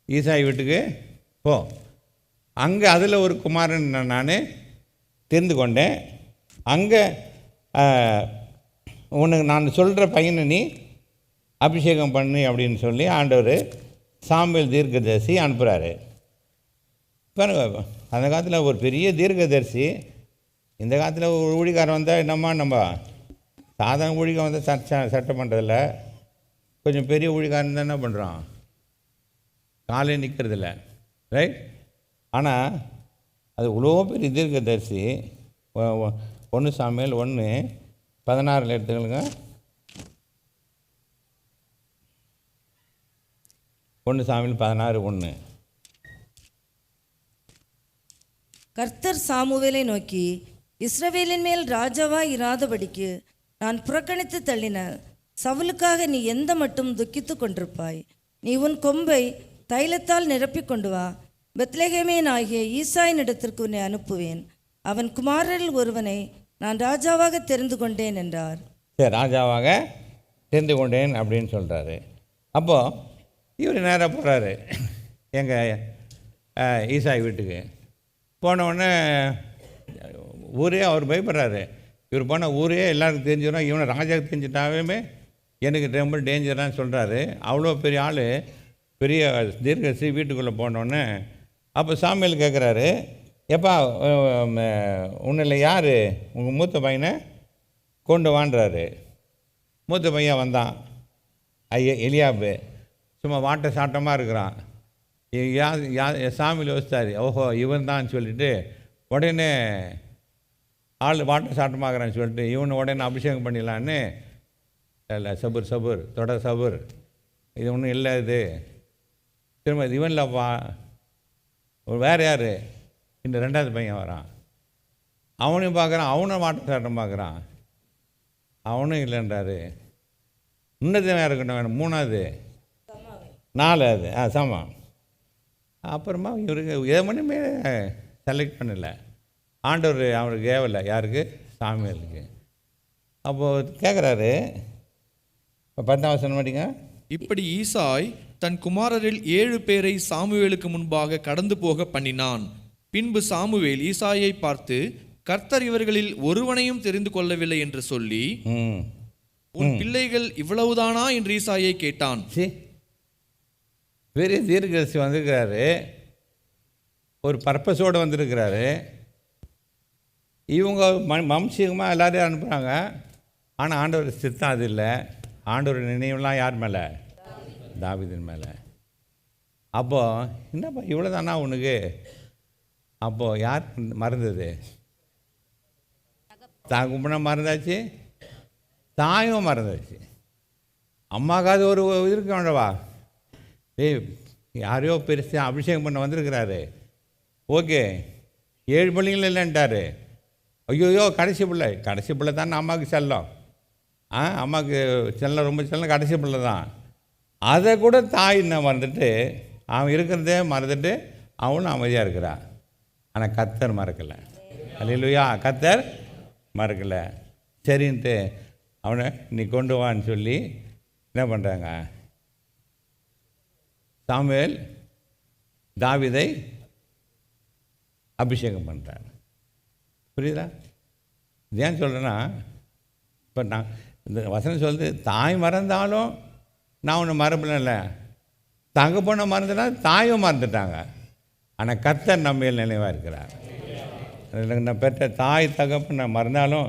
ஈசாய் வீட்டுக்கு போ, அங்கே அதில் ஒரு குமாரன் நான் தெரிந்து கொண்டேன், அங்கே உனக்கு நான் சொல்கிற பையனை நீ அபிஷேகம் பண்ணு அப்படின்னு சொல்லி ஆண்டவர் சாமுவேல் தீர்க்கதரிசி அனுப்புகிறாரு. பாருங்க, அந்த காலத்தில் ஒரு பெரிய தீர்க்கதரிசி. இந்த காலத்தில் ஒரு ஊழிக்காரன் வந்தால் நம்ம சாதாரண ஊழிக்காரன் வந்தால் சட்டம் பண்ணுறதில்ல. கொஞ்சம் பெரிய ஊழிக்காரன் தான் என்ன பண்ணுறான்? காலே நிற்கிறதில்ல, ரைட்? ஆனால் அது இவ்வளோ பெரிய தீர்க்கதரிசி. 1 சாமுவேல் 1:16 எடுத்துக்கலுங்க. 1 சாமுவேல் 16:1. கர்த்தர் சாமுவேலை நோக்கி, இஸ்ரவேலின் மேல் ராஜாவாய் இராதபடிக்கு நான் புறக்கணித்து தள்ளின சவுலுக்காக நீ எந்த மட்டும் துக்கித்து கொண்டிருப்பாய்? நீ உன் கொம்பை தைலத்தால் நிரப்பிக் கொண்டு வா. பெத்லெகேமியன் ஆகிய ஈசாயினிடத்திற்கு உன்னை அனுப்புவேன். அவன் குமாரரில் ஒருவனை நான் ராஜாவாக தெரிந்து கொண்டேன் என்றார். சரி, ராஜாவாக தெரிந்து கொண்டேன் அப்படின்னு சொல்கிறாரு. அப்போது இவர் நேராக போகிறாரு எங்கள் ஈசாய் வீட்டுக்கு. போனவுடனே ஊரே அவர் பயப்படுறாரு. இவர் போனால் ஊரே எல்லாருக்கும் தெரிஞ்சிடும். இவனை ராஜாவுக்கு தெரிஞ்சிட்டாவே எனக்கு ரொம்ப டேஞ்சரான்னு சொல்கிறாரு. அவ்வளோ பெரிய ஆள், பெரிய தீர்க்கதரிசி வீட்டுக்குள்ளே போனோடனே அப்போ சாமுவேல் கேட்குறாரு, எப்பா உன்னில் யார் உங்கள் மூத்த பையனை கொண்டு வான்றாரு. மூத்த பையன் வந்தான், எலியாபு. சும்மா வாட்ட சாட்டமாக இருக்கிறான். சாமியில் யோசித்தார், ஓஹோ இவன் தான் சொல்லிட்டு உடனே ஆள் வாட்ட சாட்டமாகறான்னு சொல்லிட்டு இவனை உடனே அபிஷேகம் பண்ணிடலான்னு, இல்லை சபுர் தொடர் சபுர், இது ஒன்றும் இல்லை, இது திரும்ப இவன்லப்பா வேறு யார்? இந்த 2வது பையன் வரான், அவனையும் பார்க்குறான், அவனும் வாட்ட சாட்டம் பார்க்குறான், அவனும் இல்லைன்றாரு. இன்னும் இருக்கட்டும் வேணும், 3வது 4வது சமம். அப்புறமா இவருக்கு எதை மணிமே செலக்ட் பண்ணலை. ஆண்டவர் அவருக்கு ஏவலை. யாருக்கு? சாமுவேலுக்கு. அப்போது கேட்குறாரு, 10ஆம் வசனம் படிங்க. இப்படி ஈசாய் தன் குமாரரில் 7 பேரை சாமுவேலுக்கு முன்பாக கடந்து போக பண்ணினான். பின்பு சாமுவேல் ஈசாயை பார்த்து, கர்த்தர் இவர்களில் ஒருவனையும் தெரிந்து கொள்ளவில்லை என்று சொல்லி, உன் பிள்ளைகள் இவ்வளவுதானா என்று ஈசாயை கேட்டான். பெரிய தீர்க்கதரிசி வந்திருக்கிறாரு, ஒரு பர்பஸோடு வந்திருக்கிறாரு. இவங்க வம்சீகமாக எல்லாரையும் அனுப்புகிறாங்க. ஆனால் ஆண்டவர் சித்தம் அது இல்லை. ஆண்டவர் நினைவுலாம் யார் மேலே? தாவீதின் மேலே. அப்போது என்னப்பா இவ்வளோ தானா உனக்கு? அப்போது யார் மறந்தது? தகப்பனும் மறந்தாச்சு, தாயும் மறந்தாச்சு. அம்மாக்காவது ஒரு இருக்க வேண்டவா? யாரையோ பெருசு அபிஷேகம் பண்ண வந்திருக்கிறாரு. ஓகே, 7 பிள்ளைங்கள் இல்லைன்ட்டாரு. ஐயோயோ கடைசி பிள்ளை தான் அம்மாவுக்கு செல்லம். அம்மாவுக்கு செல்லம், ரொம்ப செல்லம் கடைசி பிள்ளை தான். அதை கூட தாய் என்ன மறந்துட்டு, அவன் இருக்கிறதே மறந்துட்டு அவனும் அமைதியாக இருக்கிறான். ஆனால் கர்த்தர் மறக்கலை. அல்லேலூயா, கர்த்தர் மறக்கலை. சரின்ட்டு அவனை நீ கொண்டு வான்னு சொல்லி என்ன பண்ணுறாங்க? சாமுவேல் தாவீதை அபிஷேகம் பண்ணுறார். புரியுதா? ஏன் சொல்கிறேன்னா, இப்போ நான் இந்த வசனம் சொல்லுது, தாய் மறந்தாலும் நான் ஒன்று மறப்பல. தகப்பனை மறந்துட்டா தாயும் மறந்துட்டாங்க. ஆனால் கர்த்தர் நம்ம மேல் நினைவாக இருக்கிறார். நான் பெற்ற தாய் தகப்பனை மறந்தாலும்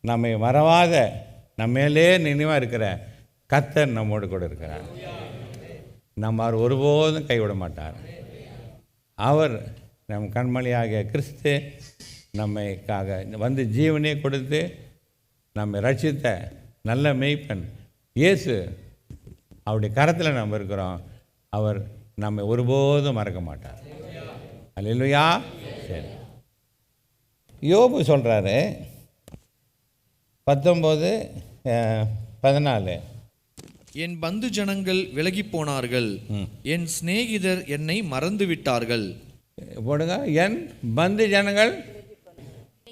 நம்மை மறவாத நம்ம மேலே நினைவாக இருக்கிற கர்த்தர் நம்மோடு கூட இருக்கிறார். நம்ம அவர் ஒருபோதும் கைவிட மாட்டார். அவர் நம் கண்மணியாகிய கிறிஸ்து நம்மைக்காக வந்து ஜீவனே கொடுத்து நம்மை ரட்சித்த நல்ல மேய்ப்பன் இயேசு, அவருடைய கரத்தில் நம்ம இருக்கிறோம். அவர் நம்மை ஒருபோதும் மறக்க மாட்டார். அல்லேலூயா. சரி, யோபு சொல்கிறாரு 19:14, என் பந்து ஜனங்கள் விலகி போனார்கள், என் சிநேகிதர் என்னை மறந்து விட்டார்கள். போடுங்க, என் பந்து ஜனங்கள்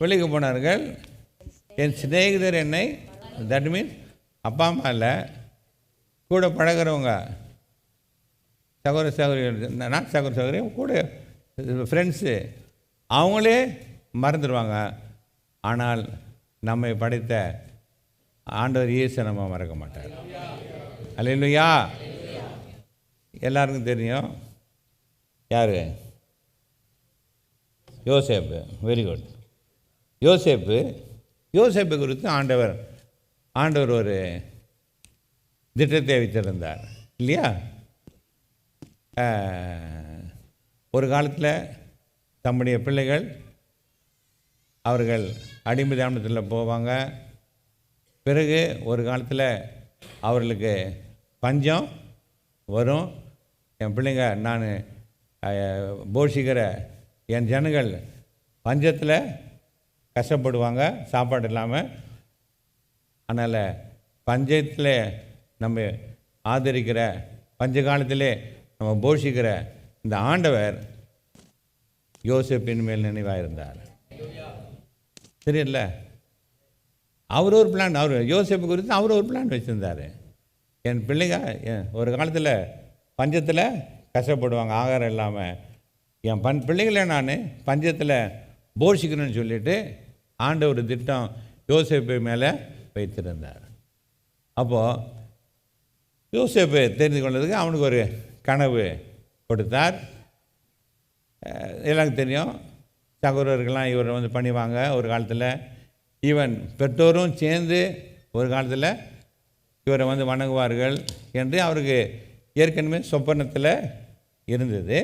விலகி போனார்கள், என் சிநேகிதர் என்னை. தட் மீன்ஸ் அப்பா அம்மா இல்லை, கூட பழகிறவங்க, சகோதர சகோதரி, நான் சகோதர சகோதரி, கூட ஃப்ரெண்ட்ஸு, அவங்களே மறந்துடுவாங்க. ஆனால் நம்மை படைத்த ஆண்டவர் இயேசு நம்ம மறக்க மாட்டார். அல்லேலூயா. எல்லாருக்கும் தெரியும் யார்? யோசேப்பு. Very good. யோசேப்பு குறித்து ஆண்டவர் ஒரு திட்டத்தை வைத்திருந்தார் இல்லையா? ஒரு காலத்தில் தம்முடைய பிள்ளைகள் அவர்கள் அடிமைதானத்தில் போவாங்க. பிறகு ஒரு காலத்தில் அவர்களுக்கு பஞ்சம் வரும். என் பிள்ளைங்க, நான் போஷிக்கிற என் ஜனங்கள் பஞ்சத்தில் கஷ்டப்படுவாங்க, சாப்பாடு இல்லாமல். அதனால் பஞ்சத்தில் நம்ம ஆதரிக்கிற, பஞ்ச காலத்திலே நம்ம போஷிக்கிற இந்த ஆண்டவர் யோசேப்பின் மேல் நினைவாக இருந்தார். தெரியல, அவர் ஒரு பிளான், யோசேப்பு குறித்து அவர் ஒரு பிளான் வச்சுருந்தார். என் பிள்ளைங்க ஒரு காலத்தில் பஞ்சத்தில் கஷ்டப்படுவாங்க, ஆகாரம் இல்லாமல். என் பிள்ளைகளை நான் பஞ்சத்தில் போஷிக்கணும்னு சொல்லிவிட்டு ஆண்டவர் திட்டம் யோசேப்பு மேலே வைத்திருந்தார். அப்போது யோசேப்பு தெரிந்து கொண்டதுக்கு அவனுக்கு ஒரு கனவு கொடுத்தார். எல்லாருக்கும் தெரியும், சகோதரர்கள்லாம் இவரை வந்து பண்ணிவாங்க. ஒரு காலத்தில் ஈவன் பெற்றோரும் சேர்ந்து ஒரு காலத்தில் இவரை வந்து வணங்குவார்கள் என்று அவருக்கு ஏற்கனவே சொப்பனத்தில் இருந்தது.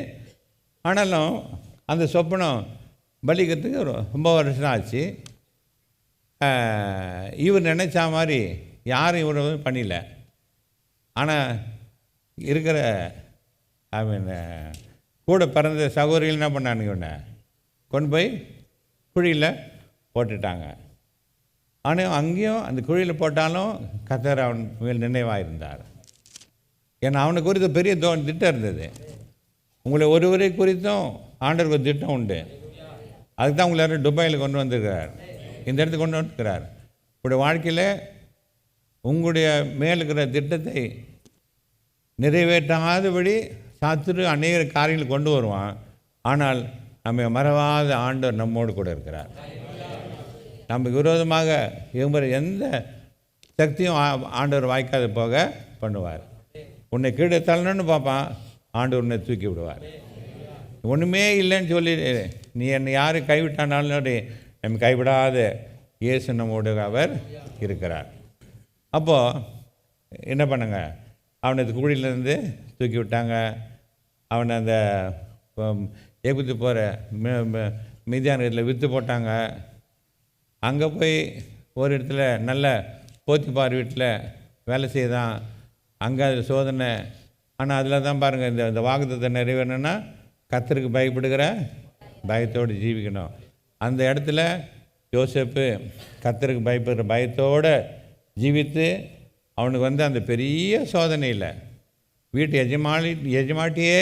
ஆனாலும் அந்த சொப்பனம் பலிக்கிறதுக்கு ரொம்ப வருஷம் ஆச்சு. இவர் நினச்சா மாதிரி யாரும் இவரை வந்து பண்ணல. ஆனால் இருக்கிற கூட பிறந்த சகோதரிகள் என்ன பண்ணானுங்க, இவனை கொண்டு போய் குழியில் போட்டுட்டாங்க. ஆனால் அங்கேயும் அந்த குழியில் போட்டாலும் கர்த்தர் அவன் மேல் நினைவாக இருந்தார். ஏன்னா அவனுக்கு குறித்த பெரிய திட்டம் இருந்தது. உங்களை ஒருவரை குறித்தும் ஆண்டவருக்கு ஒரு திட்டம் உண்டு. அதுக்கு தான் உங்களை யாரும் துபாயில் கொண்டு வந்திருக்கிறார், இந்த இடத்துக்கு கொண்டு வந்துருக்கிறார். உங்களுடைய வாழ்க்கையில் உங்களுடைய மேலுக்கிற திட்டத்தை நிறைவேற்றாதபடி சாத்துரு அநேக காரியங்கள் கொண்டு வருவான். ஆனால் நம்ம மறவாத ஆண்டவர் நம்மோடு கூட இருக்கிறார். நமக்கு விரோதமாக இவங்க எந்த சக்தியும் ஆண்டவர் வாய்க்காத போக பண்ணுவார். உன்னை கீழே தள்ளணும்னு பார்ப்பான், ஆண்டவர் உன்னை தூக்கி விடுவார். ஒன்றுமே இல்லைன்னு சொல்லி நீ என்னை யார் கைவிட்டானாலும் நம்ம கைவிடாத இயேசு நம்மோடு அவர் இருக்கிறார். அப்போது என்ன பண்ணுங்க, அவனை குழியிலேருந்து தூக்கி விட்டாங்க. அவனை அந்த எகுத்து போகிற மீதியான இதில் விற்று போட்டாங்க. அங்கே போய் ஒரு இடத்துல நல்ல போத்திபார் வீட்டில் வேலை செய்தான். அங்கே அது சோதனை. ஆனால் அதில் தான் பாருங்கள், இந்த வாக்குத்தத்தை நிறைவேறணும்னா கர்த்தருக்கு பயப்படுகிற பயத்தோடு ஜீவிக்கணும். அந்த இடத்துல யோசேப்பு கர்த்தருக்கு பயப்படுகிற பயத்தோடு ஜீவித்து அவனுக்கு அந்த பெரிய சோதனையில் வீட்டு எஜமாட்டியே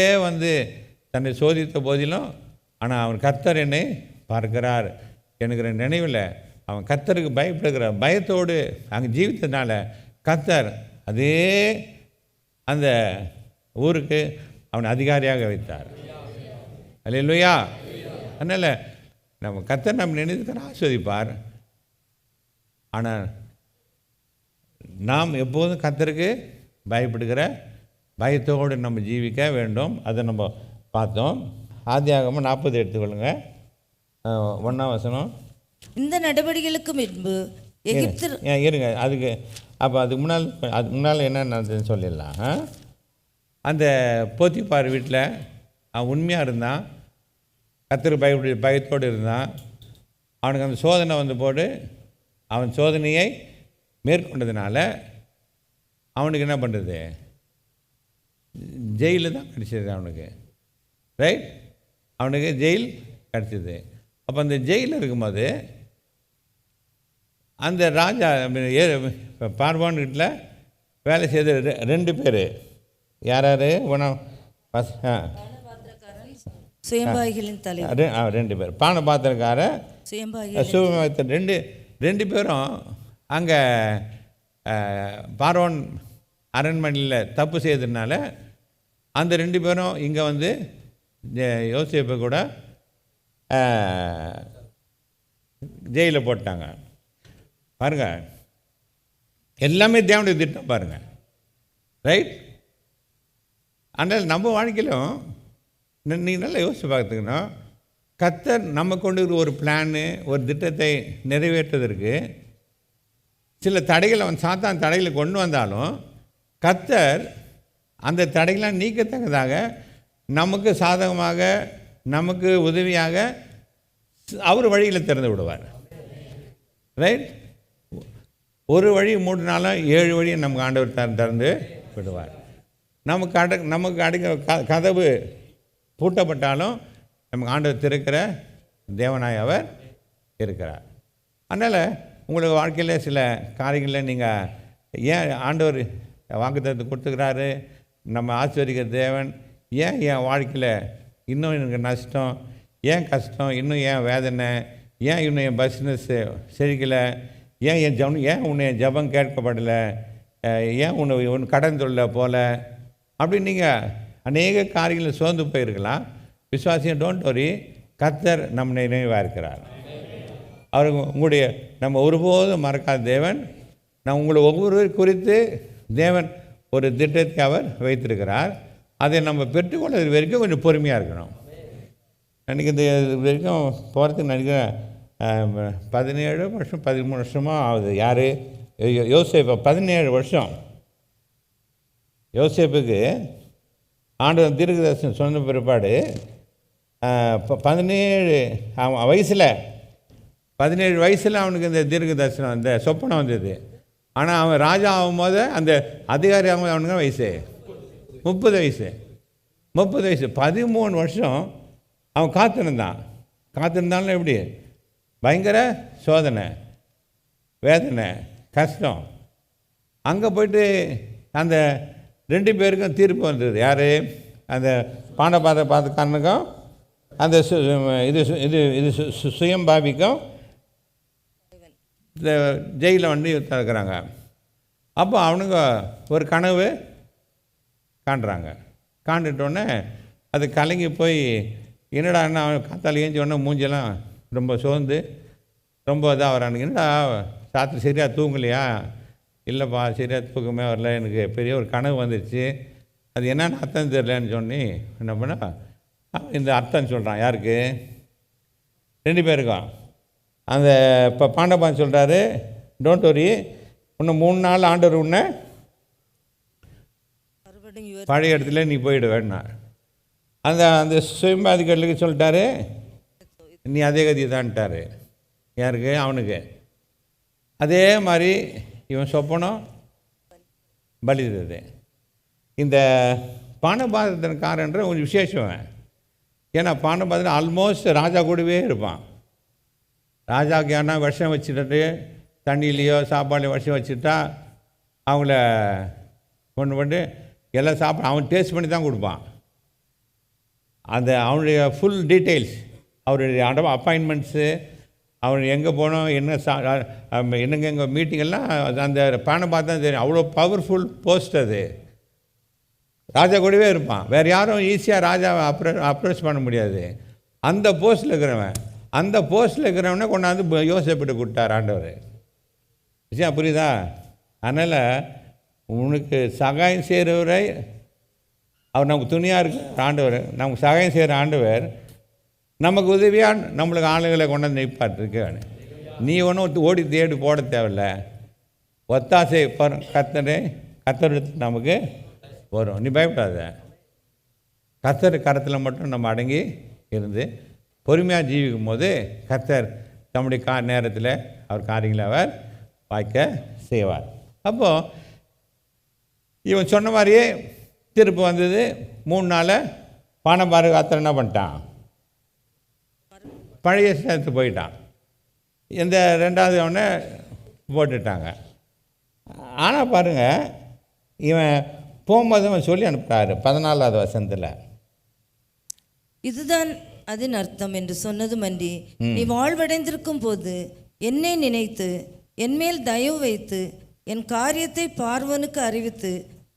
தன்னை சோதித்த போதிலும், ஆனால் அவன் கர்த்தர் என்னை பார்க்கிறார் என்கிற நினைவில் அவன் கர்த்தருக்கு பயப்படுகிற பயத்தோடு அங்கே ஜீவித்ததுனால கர்த்தர் அதே அந்த ஊருக்கு அவன் அதிகாரியாக வைத்தார். அல்லேலூயா. அதனால் நம்ம கர்த்தர் நம்ம நினைத்துக்கிற ஆஸ்வதிப்பார். ஆனால் நாம் எப்போதும் கர்த்தருக்கு பயப்படுகிற பயத்தோடு நம்ம ஜீவிக்க வேண்டும். அதை நம்ம பார்த்தோம். ஆதியாகமம் 40 எடுத்துக்கொள்ளுங்க, 1ஆம் வசனம். இந்த நடவடிக்கைகளுக்கு முன்பு எகிப்து இருங்க, அதுக்கு அப்போ அதுக்கு முன்னால் என்ன நடந்ததுன்னு சொல்லிடலாம். அந்த போத்திபார் வீட்டில் அவன் உண்மையாக இருந்தான், கர்த்தருக்கு பயத்தோடு இருந்தான். அவனுக்கு அந்த சோதனை போட்டு அவன் சோதனையை மேற்கொண்டதுனால அவனுக்கு என்ன பண்ணுறது, ஜெயிலில் தான் கிடச்சிது அவனுக்கு. ரைட், அவனுக்கு ஜெயில் கிடச்சிது. அப்போ அந்த ஜெயிலில் இருக்கும்போது அந்த ராஜா பார்வான் வீட்டில் வேலை செய்த 2 பேர் யார் சுயம்பாய்களின் தலைவர் 2 பேர், பானை பாத்திரக்கார சுயம்பாய் 2 பேரும் அங்கே பார்வோன் அரண்மனையில் தப்பு செய்ததுனால அந்த 2 பேரும் இங்கே யோசேப்பை கூட ஜெயிலில் போட்டாங்க. பாருங்கள், எல்லாமே தேவனுடைய திட்டம் பாருங்கள். ரைட். ஆனால் நம்ம வாழ்க்கையிலும் நீங்கள் நல்லா யோசித்து பார்த்துக்கணும். கர்த்தர் நம்ம கொண்டு ஒரு பிளானு, ஒரு திட்டத்தை நிறைவேற்றுவதற்கு சில தடைகளை சாத்தான் தடைகளை கொண்டு வந்தாலும் கர்த்தர் அந்த தடைகளை நீக்கத்தக்கதாக நமக்கு சாதகமாக நமக்கு உதவியாக அவர் வழியில் திறந்து விடுவார். ரைட். ஒரு வழி மூடினாலும் 7 வழியை நமக்கு ஆண்டவர் திறந்து விடுவார். நமக்கு அடைக்கிற கதவு பூட்டப்பட்டாலும் நமக்கு ஆண்டவர் திறக்கிற தேவனாய் அவர் இருக்கிறார். அதனால் உங்களுக்கு வாழ்க்கையில் சில காரியங்களில் நீங்கள் ஏன் ஆண்டவர் வாக்குத்தத்தத்தை கொடுத்துக்கிறாரு, நம்ம ஆசீர்வதிக்கிற தேவன், ஏன் என் வாழ்க்கையில் இன்னும் எனக்கு நஷ்டம், ஏன் கஷ்டம், இன்னும் ஏன் வேதனை, ஏன் இன்னும் என் பிஸ்னஸ் செழிக்கலை, ஏன் உன்னை ஜபம் கேட்கப்படலை, ஏன் உன் கடன் தொழில போல அப்படின்னு நீங்கள் அநேக காரியங்களில் சோர்ந்து போயிருக்கலாம். விசுவாசியம் டோன்ட் வரி, கர்த்தர் நம்ம நினைவாக இருக்கிறார். அவர் நம்ம ஒருபோதும் மறக்காத தேவன். நான் உங்களை ஒவ்வொருவர் குறித்து தேவன் ஒரு திட்டத்தை அவர் வைத்திருக்கிறார். அதை நம்ம பெற்றுக்கொள்வது வரைக்கும் கொஞ்சம் பொறுமையாக இருக்கணும். எனக்கு இந்த வரைக்கும் போகிறதுக்கு நினைக்கிறேன் 17 வருஷம் 13 வருஷமாக ஆகுது. யார்? யோசேப்பு 17 வருஷம். யோசேப்புக்கு ஆண்டவன் தீர்க்கதரிசனம் சொன்ன பிற்பாடு 17 வயசில் 17 வயசில் அவனுக்கு இந்த தீர்க்கதரிசனம் இந்த சொப்பனம் வந்தது. ஆனால் அவன் ராஜா ஆகும்போது அந்த அதிகாரி ஆகும்போது அவனுக்கு வயசு 30 வயசு. 13 வருஷம் அவன் காத்திருந்தாலும் எப்படி பயங்கர சோதனை, வேதனை, கஷ்டம். அங்கே போய்ட்டு அந்த 2 பேருக்கும் தீர்ப்பு வந்தது. யார்? அந்த பானபாத்திரக்காரனுக்கும் அந்த இது சுயம்பாவிக்கும் இந்த ஜெயிலில் இருக்கிறாங்க. அப்போ அவனுங்க ஒரு கனவு காண்றாங்க. காண்டுட்டோடனே அது கலங்கி போய் என்னடா என்ன அவன் காத்தால் ஏஞ்சி உடனே மூஞ்செல்லாம் ரொம்ப சோர்ந்து ரொம்ப இதாக வரானுங்க. என்னடா ராத்திரி சரியாக தூங்கலையா? இல்லைப்பா சரியாக தூக்கமே வரல, எனக்கு பெரிய ஒரு கனவு வந்துடுச்சு, அது என்னென்னு அர்த்தம் தெரியலன்னு சொன்னி என்ன பண்ண இந்த அர்த்தம் சொல்கிறான். யாருக்கு? 2 பேருக்கும். அந்த இப்போ பாண்டபான் சொல்கிறாரு, டோன்ட் வரி, இன்னும் 3 நாள் ஆண்டவர் உன்னை பழைய இடத்துல நீ போயிடுவேன்னா. அந்த சுயம்பாதிகளுக்கு சொல்லிட்டாரு, நீ அதே கதி தான்ட்டாரு. யாருக்கு? அவனுக்கு. அதே மாதிரி இவன் சொப்பனம் பலிதது. இந்த பானபாதத்தின்காரன்ற கொஞ்சம் விசேஷம். ஏன்னா பானபாதத்தில் ஆல்மோஸ்ட் ராஜா கூடவே இருப்பான். ராஜாவுக்கு ஏன்னா விஷம் வச்சுட்டு தண்ணியிலையோ சாப்பாடுலையோ விஷம் வச்சுட்டா அவங்கள கொண்டு பண்ணி எல்லாம் சாப்பிட அவன் டேஸ்ட் பண்ணி தான் கொடுப்பான். அந்த அவனுடைய ஃபுல் டீட்டெயில்ஸ், அவருடைய அப்பாயின்மெண்ட்ஸு, அவர் எங்கே போனோம், என்னங்க எங்கள் மீட்டிங்கெல்லாம் அந்த பானபாத் தான் தெரியும். அவ்வளோ பவர்ஃபுல் போஸ்ட் அது. ராஜா கூடவே இருப்பான். வேறு யாரும் ஈஸியாக ராஜாவை அப்ரோச் பண்ண முடியாது. அந்த போஸ்ட்டில் இருக்கிறவனை கொண்டாந்து யோசேப்பிட்டு கொடுத்தார் ஆண்டவர். விஷயம் புரியுதா? அதனால் உனக்கு சகாயம் செய்கிறவரை அவர் நமக்கு துணியாக இருக்கு ஆண்டவர், நமக்கு சகாயம் செய்கிற ஆண்டவர் நமக்கு உதவியாக நம்மளுக்கு ஆளுகளை கொண்டாந்து நிற்பாட்டிருக்க. நீ ஒன்றும் ஓடி தேடி போட தேவையில்ல. ஒத்தாசை கத்தர் நமக்கு வரும். நீ பயப்படாத. கத்தர் கரத்தில் மட்டும் நம்ம அடங்கி இருந்து பொறுமையாக ஜீவிக்கும் போது கத்தர் நம்முடைய நேரத்தில் அவர் காரியங்களை அவர் வாய்க்க செய்வார். அப்போது இவன் சொன்ன மாதிரியே திருப்பு வந்தது. 3 நாள் பானபாரு கத்தர் என்ன பண்ணிட்டான்? பழைய சேர்த்து போயிட்டான். இந்த 2வது அவனை போட்டுட்டாங்க. ஆனால் பாருங்கள், இவன் போகும்போது அவன் சொல்லி அனுப்புகிறாரு 14வது வசனத்தில், இதுதான் அதன் அர்த்தம் என்று சொன்னதுமன்றி, நீ வாழ்வடைந்திருக்கும் போது என்னை நினைத்து என்மேல் தயவு வைத்து என் காரியத்தை பார்வோனுக்கு அறிவித்து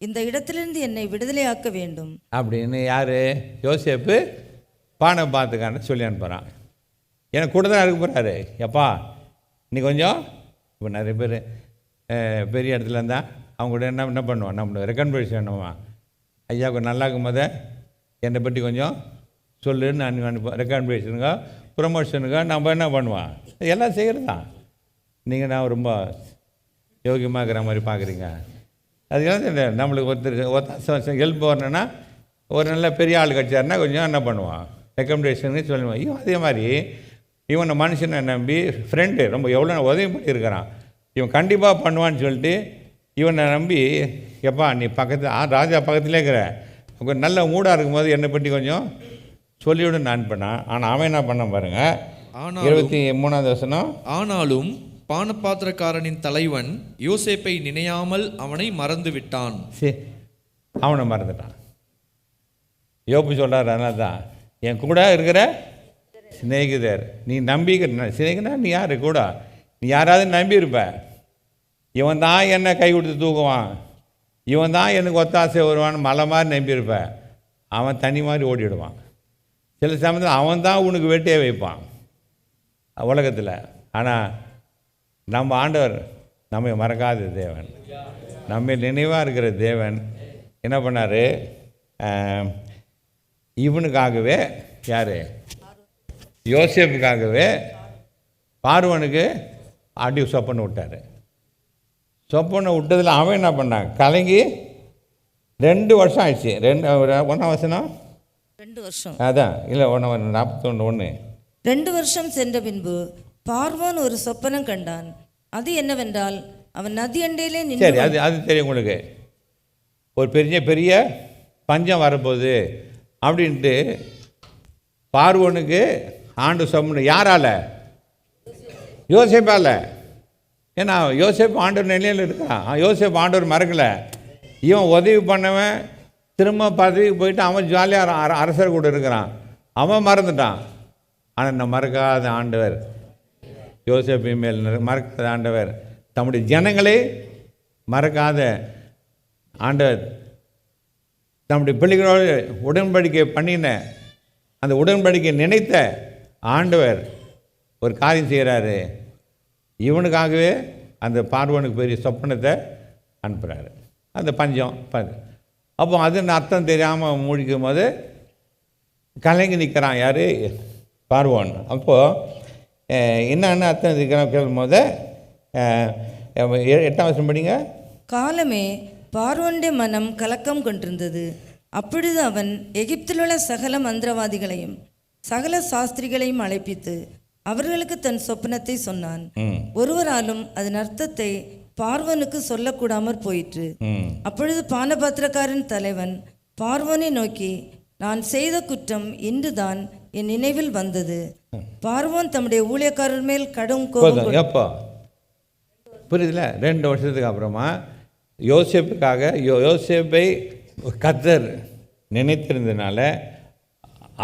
இந்த இடத்திலிருந்து என்னை விடுதலையாக்க வேண்டும் அப்படின்னு யார்? யோசேப்பு பானபாத்துக்கான சொல்லி அனுப்புகிறான். எனக்கு கூட தான் இருக்க போகிறாரு. எப்பா நீ கொஞ்சம் இப்போ நிறைய பேர் பெரிய இடத்துல இருந்தால் அவங்க கூட என்ன பண்ணுவான், நம்மளோட ரெக்கமெண்டேஷன் பண்ணுவான். ஐயாவுக்கு நல்லா இருக்கும் போதே என்னை பற்றி கொஞ்சம் சொல்லுன்னு நான் அனுப்ப ரெக்கமெண்டேஷனுங்க ப்ரொமோஷனுங்க நம்ம என்ன பண்ணுவான், எல்லாம் செய்கிறது தான். நீங்கள் நான் ரொம்ப யோகியமாக இருக்கிற மாதிரி பார்க்குறீங்க. அதுக்கெல்லாம் நம்மளுக்கு ஒருத்தர் ஹெல்ப் வரணுன்னா ஒரு நல்ல பெரிய ஆள் கிடச்சாருன்னா கொஞ்சம் என்ன பண்ணுவான், ரெக்கமெண்டேஷனுக்கு சொல்லுவான். இவன் அதே மாதிரி இவனை மனுஷனை நம்பி ஃப்ரெண்டு ரொம்ப எவ்வளோ உதவி பண்ணியிருக்கிறான், இவன் கண்டிப்பாக பண்ணுவான்னு சொல்லிட்டு இவனை நம்பி, எப்பா நீ ராஜா பக்கத்துலேயே இருக்கிற, கொஞ்சம் நல்ல மூடாக இருக்கும்போது என்னை பற்றி கொஞ்சம் சொல்லிவிடுன்னு நான் பண்ணான். ஆனால் அவன் என்ன பண்ண பாருங்க, 23வது வசனம். ஆனாலும் பானபாத்திரக்காரனின் தலைவன் யோசேப்பை நினையாமல் அவனை மறந்து விட்டான். சரி, அவனை மறந்துட்டான். யோபு சொல்கிறார், அதனால தான் என் கூட இருக்கிற சிநேகிதர், நீ நம்பிக்கிற சிநேகிதா, நீ யார் கூட, நீ யாராவது நம்பியிருப்ப. இவன் தான் என்னை கை கொடுத்து தூக்குவான், இவன் தான் எனக்கு ஒத்தாசை வருவான்னு மலை மாதிரி நம்பியிருப்ப. அவன் தனி மாதிரி ஓடிடுவான். சில சமயத்தில் அவன் தான் உனக்கு வெட்டியே வைப்பான் உலகத்தில். ஆனால் நம்ம ஆண்டவர் நம்மை மறக்காத தேவன், நம்ம நினைவாக இருக்கிற தேவன் என்ன பண்ணார், இவனுக்காகவே யார், யோசேப்புக்காகவே பார்வனுக்கு அடி சொப்பனை விட்டார். சொப்பனை விட்டதில் அவன் என்ன பண்ணான், கலங்கி 2 வருஷம் ஆயிடுச்சு. 1 வசனம் 2 வருஷம் அதான் இல்லை 41 2 வருஷம் சென்ற பின்பு பார்வோன் ஒரு சொப்பனம் கண்டான். அது என்னவென்றால், அவன் நதி அண்டையிலே நின்று. சரி, அது தெரியும் உங்களுக்கு. ஒரு பெரிய பஞ்சம் வரப்போகுது அப்படின்ட்டு பார்வோனுக்கு ஆண்டு சொப்பனம். யாரால? யோசேப்பால. ஏன்னா யோசேப்பு ஆண்டவர் நிலையில் இருக்கான். யோசேப்பு ஆண்டவர் மறக்கலை. இவன் உதவி பண்ணவன் திரும்ப பதவிக்கு போயிட்டு அவன் ஜாலியாக அரசர் கூட இருக்கிறான். அவன் மறந்துட்டான். ஆனால் நான் மறக்காத ஆண்டவர், யோசேப்பு மேல் மறக்காத ஆண்டவர் தம்முடைய ஜனங்களை மறக்காத ஆண்டவர் நம்முடைய பிள்ளைகளோடு உடன்படிக்கை பண்ணின அந்த உடன்படிக்கை நினைத்த ஆண்டவர் ஒரு காரியம் செய்கிறாரு. இவனுக்காகவே அந்த பார்வோனுக்கு பெரிய சொப்பனத்தை அனுப்புகிறாரு. அந்த பஞ்சம் அப்போ அது அர்த்தம் தெரியாமல் மூழ்கும் போது கலங்கி நிற்கிறான் யார்? பார்வோன். அப்போது என்னென்ன அர்த்தம் இருக்கிறான் கேட்கும் போது 8ஆம் வசனம் படிங்க. காலமே பார்வோனுடைய மனம் கலக்கம் கொண்டிருந்தது. அப்பொழுது அவன் எகிப்தில் உள்ள சகல மந்திரவாதிகளையும் சகல சாஸ்திரிகளையும் அழைப்பித்து அவர்களுக்கு தன் சொப்பனத்தை சொன்னான். ஒருவராலும் அதன் அர்த்தத்தை பார்வோனுக்கு சொல்லக்கூடாமற் போயிற்று. அப்பொழுது பானபாத்திரக்காரன் தலைவன் பார்வோனை நோக்கி, நான் செய்த குற்றம் இன்றுதான் என் நினைவில் வந்தது. பார்வோன் தம்முடைய ஊழியக்காரர் மேல் கடும் கோபம். எப்போ புரியுதுல? 2 வருஷத்துக்கு அப்புறமா யோசேப்புக்காக யோசேப்பை கர்த்தர் நினைத்திருந்ததுனால,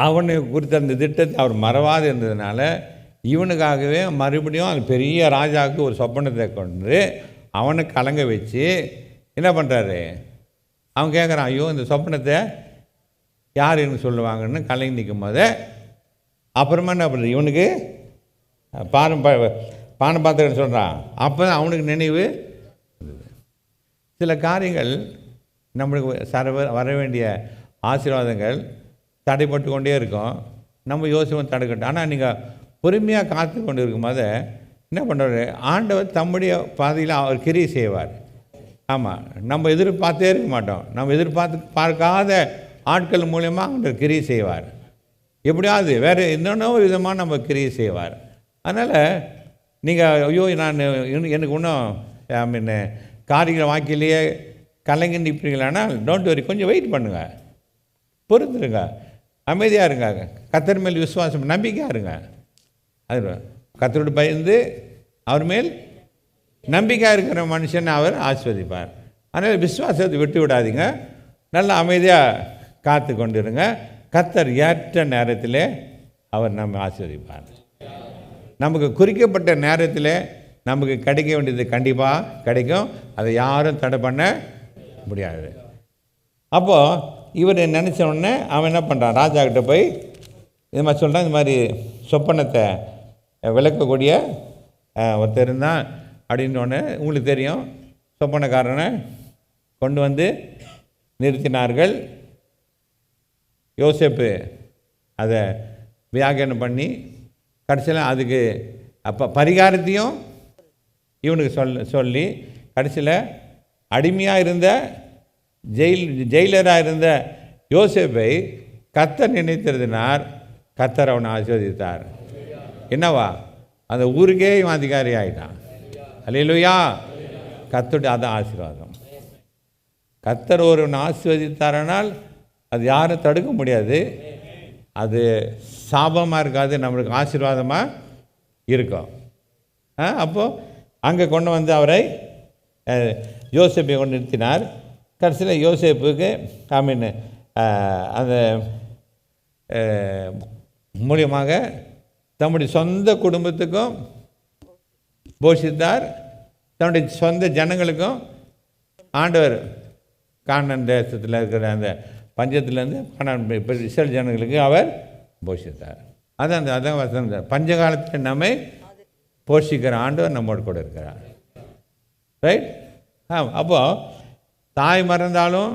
அவனை குறித்த அந்த திட்டத்தை அவர் மறவாது இருந்ததுனால, இவனுக்காகவே மறுபடியும் அது பெரிய ராஜாவுக்கு ஒரு சொப்பனத்தை கொண்டு அவனை கலங்க வச்சு என்ன பண்ணுறாரு? அவன் கேட்குறான், ஐயோ இந்த சொப்பனத்தை யார் எனக்கு சொல்லுவாங்கன்னு கலங்கி நிற்கும் போது அப்புறமா என்ன பண்ணுறது? இவனுக்கு பானை பாத்திரன்னு சொல்கிறான். அப்போ தான் அவனுக்கு நினைவு. சில காரியங்கள் நம்மளுக்கு வர வேண்டிய ஆசீர்வாதங்கள் தடைப்பட்டு கொண்டே இருக்கும். நம்ம யோசிப்போம் தடுக்கட்டும். ஆனால் நீங்கள் பொறுமையாக காத்து கொண்டு இருக்கும்போது என்ன பண்ணுறாரு? ஆண்டவர் தம்முடைய பாதையில் அவர் கிரியை செய்வார். ஆமாம், நம்ம எதிர்பார்த்தே இருக்க மாட்டோம். நம்ம பார்க்காத ஆட்கள் மூலயமா ஆண்டவர் கிரியை செய்வார். எப்படியாவது வேறு இன்னொன்று விதமாக நம்ம கிரியை செய்வார். அதனால் நீங்கள் ஐயோ நான் எனக்கு இன்னும் காரியங்கள் வாக்கிலேயே கலங்கி நிற்பீங்களானா டோன்ட் வரி, கொஞ்சம் வெயிட் பண்ணுங்கள், பொறுத்துருங்க, அமைதியாக இருங்க, கர்த்தர் மேல் விசுவாசம் நம்பிக்கையாக இருங்க. அது கர்த்தரோடு பயந்து அவர் மேல் நம்பிக்கையாக இருக்கிற மனுஷனை அவர் ஆசீர்வதிப்பார். அதனால் விசுவாசத்தை விட்டு விடாதீங்க, நல்லா அமைதியாக காத்து கொண்டிருங்க. கர்த்தர் ஏற்ற நேரத்தில் அவர் நம்ம ஆசீர்வதிப்பார். நமக்கு குறிக்கப்பட்ட நேரத்தில் நமக்கு கிடைக்க வேண்டியது கண்டிப்பாக கிடைக்கும். அதை யாரும் தடை பண்ண முடியாது. அப்போது இவர் நினச்ச உடனே அவன் என்ன பண்ணுறான்? ராஜாக்கிட்ட போய் இது மாதிரி சொல்கிறான். இந்த மாதிரி சொப்பனத்தை விளக்கக்கூடிய ஒருத்தர் இருந்தான் அப்படின்னோடனே உங்களுக்கு தெரியும். சொப்பனக்காரனை கொண்டு வந்து நிறுத்தினார்கள். யோசேப்பு அதை வியாக்கியானம் பண்ணி கடைசியில் அதுக்கு அப்போ பரிகாரத்தையும் இவனுக்கு சொல்லி கடைசியில் அடிமையாக இருந்த ஜெயிலராக இருந்த யோசேப்பை கர்த்தர் நினைத்திருந்தார். கர்த்தர் அவனை ஆசீர்வதித்தார். என்னவா? அந்த ஊருக்கே இவன் அதிகாரி ஆகிட்டான். அல்லேலூயா! கர்த்தருடைய அதான் ஆசீர்வாதம். கர்த்தர் ஒருவன் ஆசீர்வதித்தாரனால் அது யாரும் தடுக்க முடியாது. அது சாபமாக இருக்காது, நம்மளுக்கு ஆசீர்வாதமாக இருக்கும். அப்போது அங்கே கொண்டு வந்து அவரை யோசேப்பை கொண்டு நிறுத்தினார். கடைசியில் யோசேப்புக்கு அந்த மூலியமாக தம்முடைய சொந்த குடும்பத்துக்கும் போஷித்தார், தன்னுடைய சொந்த ஜனங்களுக்கும் ஆண்டவர் கானான் தேசத்தில் இருக்கிற அந்த பஞ்சத்திலேருந்து கானான் இஸ்ரவேல் ஜனங்களுக்கு அவர் போஷித்தார். அதான் வசனம். பஞ்சகாலத்தில் நம்மை போஷிக்கிற ஆண்டவர் நம்மோடு கூட இருக்கிறார். ரைட்? அப்போது தாய் மறந்தாலும்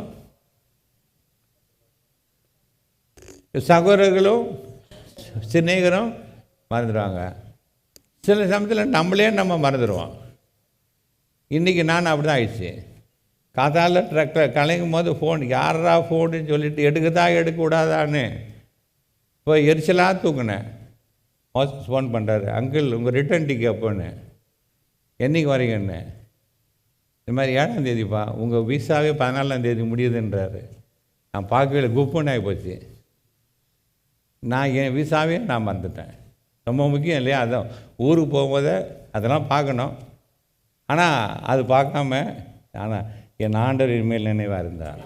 சகோதரர்களும் சிநேகரும் மறந்துடுவாங்க. சில சமயத்தில் நம்ம மறந்துடுவோம். இன்றைக்கி நான் அப்படி தான் ஆயிடுச்சு. காத்தால் ட்ரக்கில் கலைங்கும் போது ஃபோன், யாரா ஃபோன்னு சொல்லிவிட்டு எடுக்கதா எடுக்கக்கூடாதான்னு இப்போ எரிச்சலாக தூக்குனேன். மோசஸ் ஃபோன் பண்ணுறாரு, அங்கிள் உங்கள் ரிட்டர்ன் டிக்கெட் எப்போன்னு, என்றைக்கு வரீங்கன்னு. இந்த மாதிரி 7ஆம் தேதிப்பா, உங்கள் விசாவே 14ஆம் தேதி முடியுதுன்றாரு. நான் பார்க்கவே இல்லை, குப்புன்னு ஆகி போச்சு. நான் என் விசாவே நான் மறந்துட்டேன். ரொம்ப முக்கியம் இல்லையா? அதான் ஊருக்கு போகும்போது அதெல்லாம் பார்க்கணும். ஆனால் அது பார்க்காம ஆனால் என் ஆண்டவர் இனிமேல் நினைவாக இருந்தார்.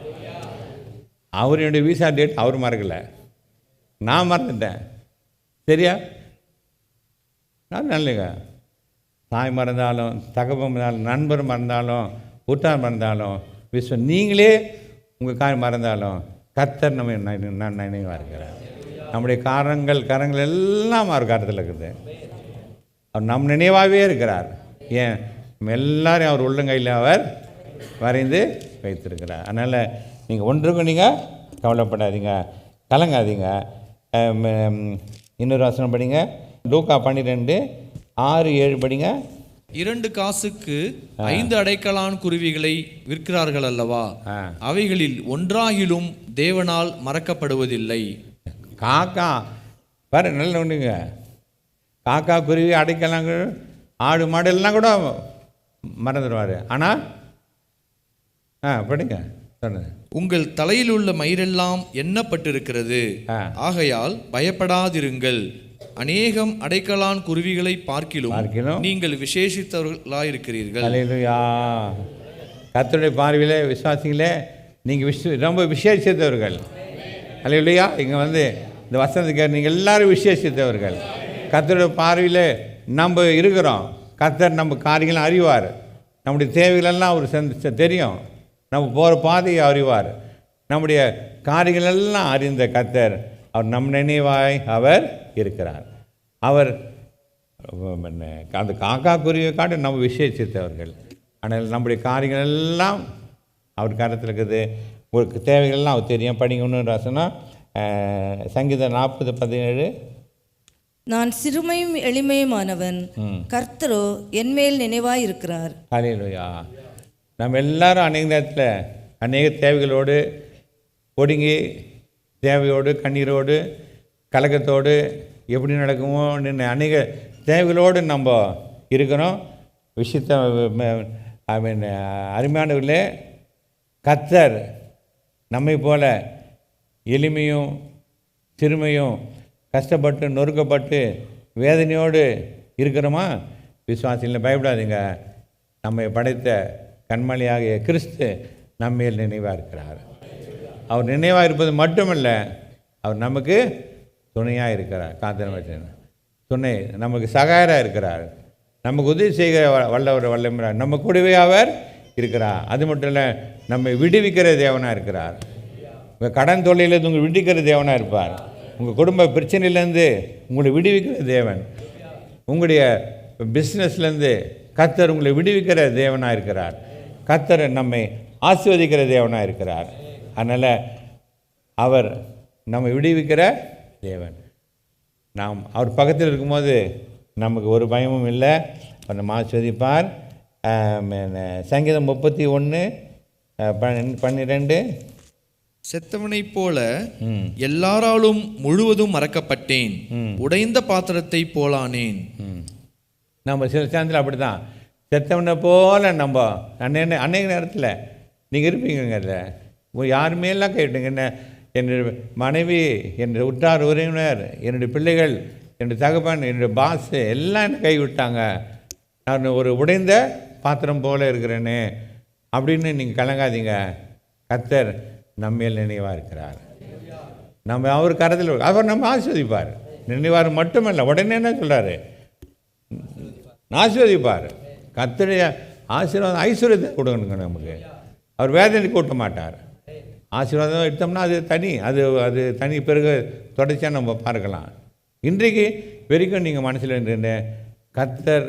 அவர் என்னுடைய விசா டேட் அவர் மறக்கலை, நான் மறந்துட்டேன். சரியா? நான் நல்லைங்க. தாய் மறந்தாலும், தகப்பன் மறந்தாலும், நண்பர் மறந்தாலும், உற்றார் மறந்தாலும் நீங்களே உங்கள் காரியம் மறந்தாலும் கர்த்தர் நம்ம நினைவாக இருக்கிறார். நம்முடைய கரங்கள் எல்லாம் அவர் காரத்தில் இருக்குது. அவர் நம் நினைவாகவே இருக்கிறார். ஏன் நம்ம எல்லாரையும் அவர் உள்ளங்கையில் அவர் வரைந்து வைத்திருக்கிறார். அதனால் நீங்கள் ஒன்றுக்கும் நீங்கள் கவலைப்படாதீங்க, கலங்காதீங்க. இன்னொரு வசனம் படிங்க, லூக்கா 12:6-7 படிங்க. 2 காசுக்கு 5 அடைக்கலான் குருவிகளை விற்கிறார்கள் அல்லவா, அவைகளில் ஒன்றாகிலும் தேவனால் மறக்கப்படுவதில்லை. காக்கா பாரு, நல்ல ஒன்றுங்க. காக்கா குருவி அடைக்கலாங்க, ஆடு மாடு எல்லாம் கூட மறந்துடுவார். ஆனால் படிங்க சொன்னது, உங்கள் தலையில் உள்ள மயிரெல்லாம் எண்ணப்பட்டிருக்கிறது, ஆகையால் பயப்படாதிருங்கள். அநேகம் அடைக்கலான் குருவிகளை பார்க்கிலும் நீங்கள் விசேஷித்தவர்களாயிருக்கிறீர்கள். அல்லேலூயா. கர்த்தருடைய பார்வையிலே விசுவாசிங்களே நீங்கள் ரொம்ப விசேஷித்தவர்கள். அல்லேலூயா. இங்கே இந்த வசனத்துக்கு நீங்கள் எல்லாரும் விசேஷித்தவர்கள். கர்த்தருடைய பார்வையில் நம்ம இருக்கிறோம். கர்த்தர் நம்ம காரியங்களை அறிவார். நம்முடைய தேவைகளெல்லாம் அவர் தெரியும். நம்ம போகிற பாதையை அறிவார். நம்முடைய காரியங்களெல்லாம் அறிந்த கர்த்தர் அவர் நம் நினைவாய் அவர் இருக்கிறார். அவர் அந்த காக்கா குருவியை காட்டி நம்ம விசேஷித்தவர்கள். ஆனால் நம்முடைய காரியங்கள் எல்லாம் அவர் கருத்தில் இருக்குது. ஒரு தேவைகள்லாம் அவர் தெரியும். படிக்கணும்னு ரசனா சங்கீதம் 40:17. நான் சிறுமையும் எளிமையுமானவன், கர்த்தரோ என்மேல் நினைவாய் இருக்கிறார். அல்லேலூயா. நம்ம எல்லாரும் அநேக நேரத்தில் அநேக தேவைகளோடு ஒடுங்கி, தேவையோடு, கண்ணீரோடு, கலக்கத்தோடு, எப்படி நடக்குமோ அநேக தேவைகளோடு நம்ம இருக்கிறோம். அருமையானவர்களே, கர்த்தர் நம்மை போல எளிமையும் சிறுமையும் கஷ்டப்பட்டு நொறுக்கப்பட்டு வேதனையோடு இருக்கிறோமா? விசுவாசியில் பயப்படாதீங்க. நம்மை படைத்த கண்மலையாகிய கிறிஸ்து நம்மேல் நினைவாக இருக்கிறார். அவர் நினைவாக இருப்பது மட்டுமல்ல, அவர் நமக்கு துணையாக இருக்கிறார். காத்திர துணை, நமக்கு சகாயராக இருக்கிறார். நமக்கு உதவி செய்கிற வல்லவரார். நம்ம கூடவே அவர் இருக்கிறார். அது மட்டும் இல்லை, நம்மை விடுவிக்கிற தேவனாக இருக்கிறார். உங்கள் கடன் தொல்லையிலேருந்து உங்களை விடுவிக்கிற தேவனாக இருப்பார். உங்கள் குடும்ப பிரச்சனையிலேருந்து உங்களை விடுவிக்கிற தேவன். உங்களுடைய பிஸ்னஸ்லேருந்து கர்த்தர் உங்களை விடுவிக்கிற தேவனாக இருக்கிறார். கர்த்தர் நம்மை ஆசீர்வதிக்கிற தேவனாக இருக்கிறார். அதனால் அவர் நம்மை விடுவிக்கிற தேவன். நாம் அவர் பக்கத்தில் இருக்கும்போது நமக்கு ஒரு பயமும் இல்லை. அவர் நம்ம ஆசீர்வதிப்பார். சங்கீதம் 31:12. செத்தவனைப் போல எல்லாராலும் முழுவதும் மறக்கப்பட்டேன், உடைந்த பாத்திரத்தை போலானேன். நம்ம சில சாந்தில் அப்படி தான் செத்தவனை போல் நம்ம அநேக நேரத்தில் நீங்கள் இருப்பீங்க. அதில் யாருமே எல்லாம் கேட்டுங்க. என்ன, என்னுடைய மனைவி, என்னுடைய உற்றார் உறவினர், என்னுடைய பிள்ளைகள், என்னுடைய தகப்பன், என்னுடைய பாஸ் எல்லாம் என்னை கைவிட்டாங்க. நான் ஒரு உடைந்த பாத்திரம் போல் இருக்கிறேன்னு அப்படின்னு நீங்கள் கலங்காதீங்க. கர்த்தர் நம்மேல் நினைவாக இருக்கிறார். நம்ம அவர் கரத்தில் அவர் நம்ம ஆசீர்வதிப்பார். நினைவார் மட்டுமல்ல, உடனே என்ன சொல்கிறாரு, ஆசீர்வதிப்பார். கர்த்தருடைய ஆசீர்வாதம் ஐஸ்வர்யத்தை கொடுக்கணுங்க நமக்கு. அவர் வேதனை கூட்ட மாட்டார். ஆசீர்வாதம் எடுத்தோம்னா அது தனி, அது தனி பிறகு தொடர்ச்சியாக நம்ம பார்க்கலாம். இன்றைக்கு வரைக்கும் நீங்கள் மனசில் இருந்த கர்த்தர்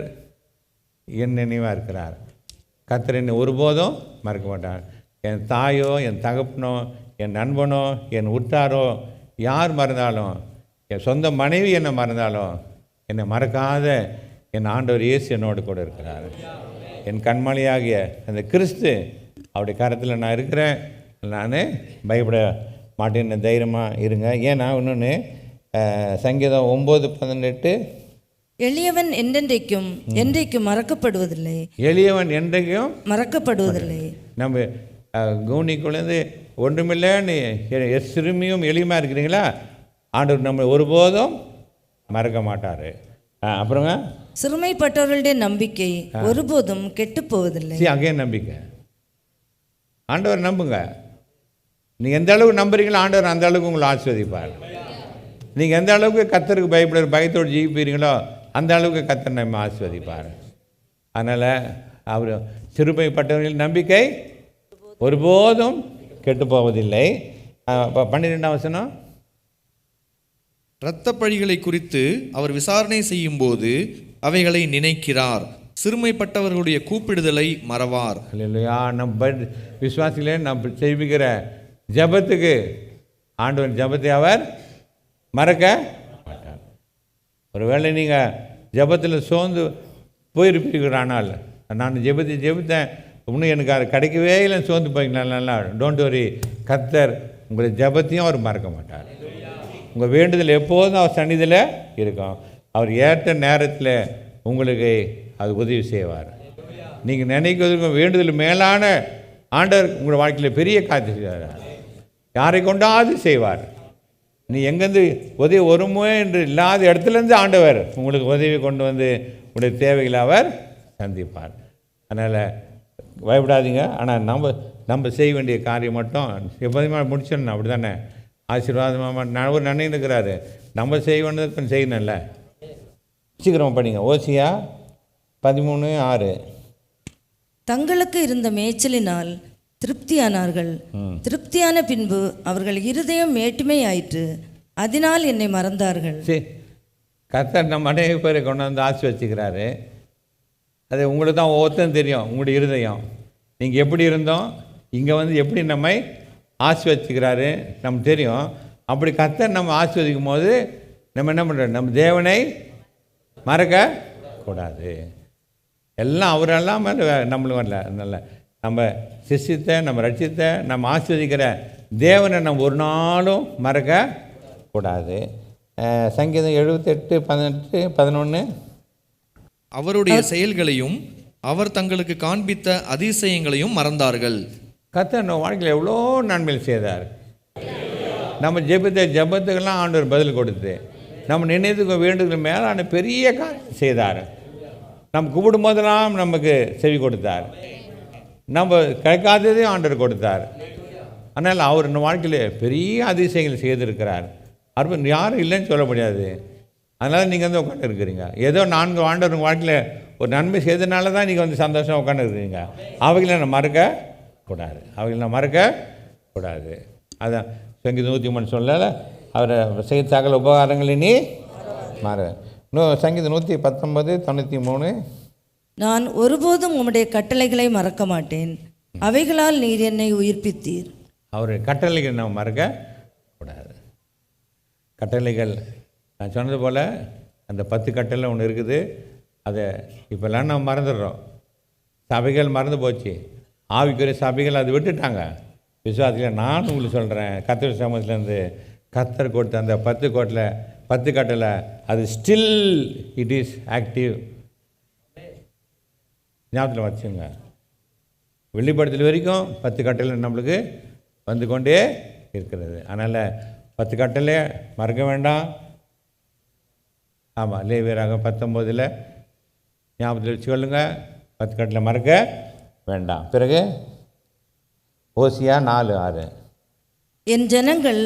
என் நினைவாக இருக்கிறார். கர்த்தர் என்னை ஒருபோதும் மறக்க மாட்டார். என் தாயோ, என் தகப்பனோ, என் நண்பனோ, என் உற்றாரோ யார் மறந்தாலும், என் சொந்த மனைவி என்னை மறந்தாலும், என்னை மறக்காத என் ஆண்டவர் இயேசு என்னோடு கூட இருக்கிறார். என் கண்மலையாகிய அந்த கிறிஸ்து அவருடைய கரத்தில் நான் இருக்கிறேன். நான் பயப்பட மாட்டேன்னு தைரியமாக இருங்க. ஏன்னா இன்னொன்று சங்கீதம் 9:18, எளியவன் என்றைக்கும் மறக்கப்படுவதில்லை. எளியவன் என்றைக்கும் மறக்கப்படுவதில்லை. நம்ம கவுனிக்குள்ளேருந்து ஒன்றுமில்லைன்னு சிறுமியும் எளிமையாக இருக்கிறீங்களா? ஆண்டவர் நம்ம ஒருபோதும் மறக்க மாட்டார். அப்புறங்க சிறுமைப்பட்டவர்களுடைய நம்பிக்கை ஒருபோதும் கெட்டு போவதில்லை. அங்கே நம்பிக்கை, ஆண்டவர் நம்புங்க. நீங்கள் எந்த அளவுக்கு நம்புறீங்களோ ஆண்டவர் அந்த அளவுக்கு உங்களை ஆசீர்வதிப்பார். நீங்கள் எந்த அளவுக்கு கர்த்தருக்கு பயப்படுற பயத்தோடு ஜீவிப்பீங்களோ அந்த அளவுக்கு கர்த்தர் நம்ம ஆசீர்வதிப்பார். அதனால் அவர் சிறுமைப்பட்டவர்களின் நம்பிக்கை ஒருபோதும் கெட்டு போவதில்லை. 12ஆம் வசனம், இரத்தப் பழிகளை குறித்து அவர் விசாரணை செய்யும்போது அவைகளை நினைக்கிறார், சிறுமைப்பட்டவர்களுடைய கூப்பிடுதலை மறவார். அல்லேலூயா. நம்ம விசுவாசிகளே நம்ம செய்விக்கிற ஜெபத்துக்கு ஆண்டவர் ஜெபத்தை அவர் மறக்க மாட்டார். ஒருவேளை நீங்கள் ஜெபத்தில் சோர்ந்து போயிருப்பீர்கள், ஆனால் நான் ஜெபித்தேன் இன்னும் எனக்கு அது கிடைக்கவே இல்லைன்னு சோர்ந்து போய்க்கலாம், டோன்ட் வரி, கர்த்தர் உங்களை ஜெபத்தையும் அவர் மறக்க மாட்டார். உங்கள் வேண்டுதல் எப்போதும் அவர் சன்னிதியில் இருக்கும். அவர் ஏற்ற நேரத்தில் உங்களுக்கு அது உதவி செய்வார். நீங்கள் நினைக்கிறதுக்கு வேண்டுதல் மேலான ஆண்டவர் உங்கள் வாழ்க்கையில் பெரிய காட்சி செய்வார். யாரை கொண்டாவது செய்வார். நீ எங்கேருந்து உதவி வருமோ என்று இல்லாத இடத்துலேருந்து ஆண்டவர் உங்களுக்கு உதவி கொண்டு வந்து உங்களுடைய தேவைகளை அவர் சந்திப்பார். அதனால் பயப்படாதீங்க. ஆனால் நம்ம செய்ய வேண்டிய காரியம் மட்டும் எப்போதுமே முடிச்சிடணும். அப்படி தானே ஆசீர்வாதமாக ஒரு நன்மை இருக்கிறாரு. நம்ம செய்ய வேண்டியது கொஞ்சம் செய்யணும்ல. சீக்கிரமாக படிங்க. ஓசியா 13:6. தங்களுக்கு இருந்த மேய்ச்சலினால் திருப்தியானார்கள். திருப்தியான பின்பு அவர்கள் இருதயம் மேட்டுமையாயிற்று, அதனால் என்னை மறந்தார்கள். சரி, கர்த்தர் நம்ம அநேக பேரை கொண்டு வந்து ஆசி வச்சுக்கிறாரு. அது உங்களுக்கு தான் ஒவ்வொருத்தரும் தெரியும். உங்களுடைய இருதயம் நீங்கள் எப்படி இருந்தோம், இங்கே வந்து எப்படி நம்மை ஆசிர்வதிக்கிறாரு நமக்கு தெரியும். அப்படி கர்த்தர் நம்ம ஆசிர்வதிக்கும் போது நம்ம என்ன பண்ணுறோம், நம்ம தேவனை மறக்கக்கூடாது. எல்லாம் அவரெல்லாம் நம்மளும் வரல. அதனால் நம்ம சிஷ்யத்தை, நம்ம ரட்சித்த, நம்ம ஆசிர்வதிக்கிற தேவனை நம்ம ஒரு நாளும் மறக்கக்கூடாது. சங்கீதம் 78:18-11. அவருடைய செயல்களையும் அவர் தங்களுக்கு காண்பித்த அதிசயங்களையும் மறந்தார்கள். கர்த்தர் நம்ம வாழ்க்கையில் எவ்வளோ நன்மைகள் செய்தார். நம்ம ஜெபத்துக்கெல்லாம் ஆண்டவர் பதில் கொடுத்து நம்ம நினைத்துக்க வேண்டுதல் மேலான பெரிய காரியம் செய்தார். நம்ம கூப்பிடும் போதெல்லாம் நமக்கு செவி கொடுத்தார். நம்ம கிடைக்காததையும் ஆண்டவர் கொடுத்தார். அதனால் அவர் நம்ம வாழ்க்கையில் பெரிய அதிசயங்கள் செய்திருக்கிறார். அற்புதம் யாரும் இல்லைன்னு சொல்ல முடியாது. அதனால் நீங்கள் வந்து உட்காந்து இருக்கிறீங்க. ஏதோ 4 ஆண்டவர் உங்கள் வாழ்க்கையில் ஒரு நன்மை செய்ததுனால தான் நீங்கள் வந்து சந்தோஷம் உட்காந்து இருக்கிறீங்க. அவைகளை நம்ம மறக்கக்கூடாது. அவைகளை நம்ம மறக்கக்கூடாது. அதான் சங்கீதம் 103 சொல்லலை, அவரை செய்த சகல உபகாரங்களை நீ மாற. இன்னும் சங்கீதம் 119:93. நான் ஒருபோதும் உம்முடைய கட்டளைகளை மறக்க மாட்டேன், அவைகளால் நீர் என்னை உயிர்ப்பித்தீர். அவருடைய கட்டளைகள் நம்ம மறக்கக்கூடாது. கட்டளைகள் நான் சொன்னது போல் அந்த 10 கட்டளை ஒன்று இருக்குது. அதை இப்போல்லாம் நம்ம மறந்துடுறோம். சபைகள் மறந்து போச்சு. ஆவிக்குரிய சபைகள் அதை விட்டுட்டாங்க. விசுவாசத்தில் நான் உங்களுக்கு சொல்கிறேன், கர்த்தர் சமூகத்துலேருந்து கர்த்தர் கொடுத்த அந்த 10 கட்டளை அது ஸ்டில் இட் இஸ் ஆக்டிவ். ஞாபகத்தில் வச்சுங்க. வெளிப்படுத்தல் வரைக்கும் 10 கட்டளை நம்மளுக்கு வந்து கொண்டே இருக்கிறது. அதனால் 10 கட்டளை மறக்க வேண்டாம். ஆமாம், லேவியராகமம் 19 ஞாபகத்தில் வச்சு கொள்ளுங்க. 10 கட்டளை மறக்க வேண்டாம். பிறகு ஓசியா 4:6. என் ஜனங்கள்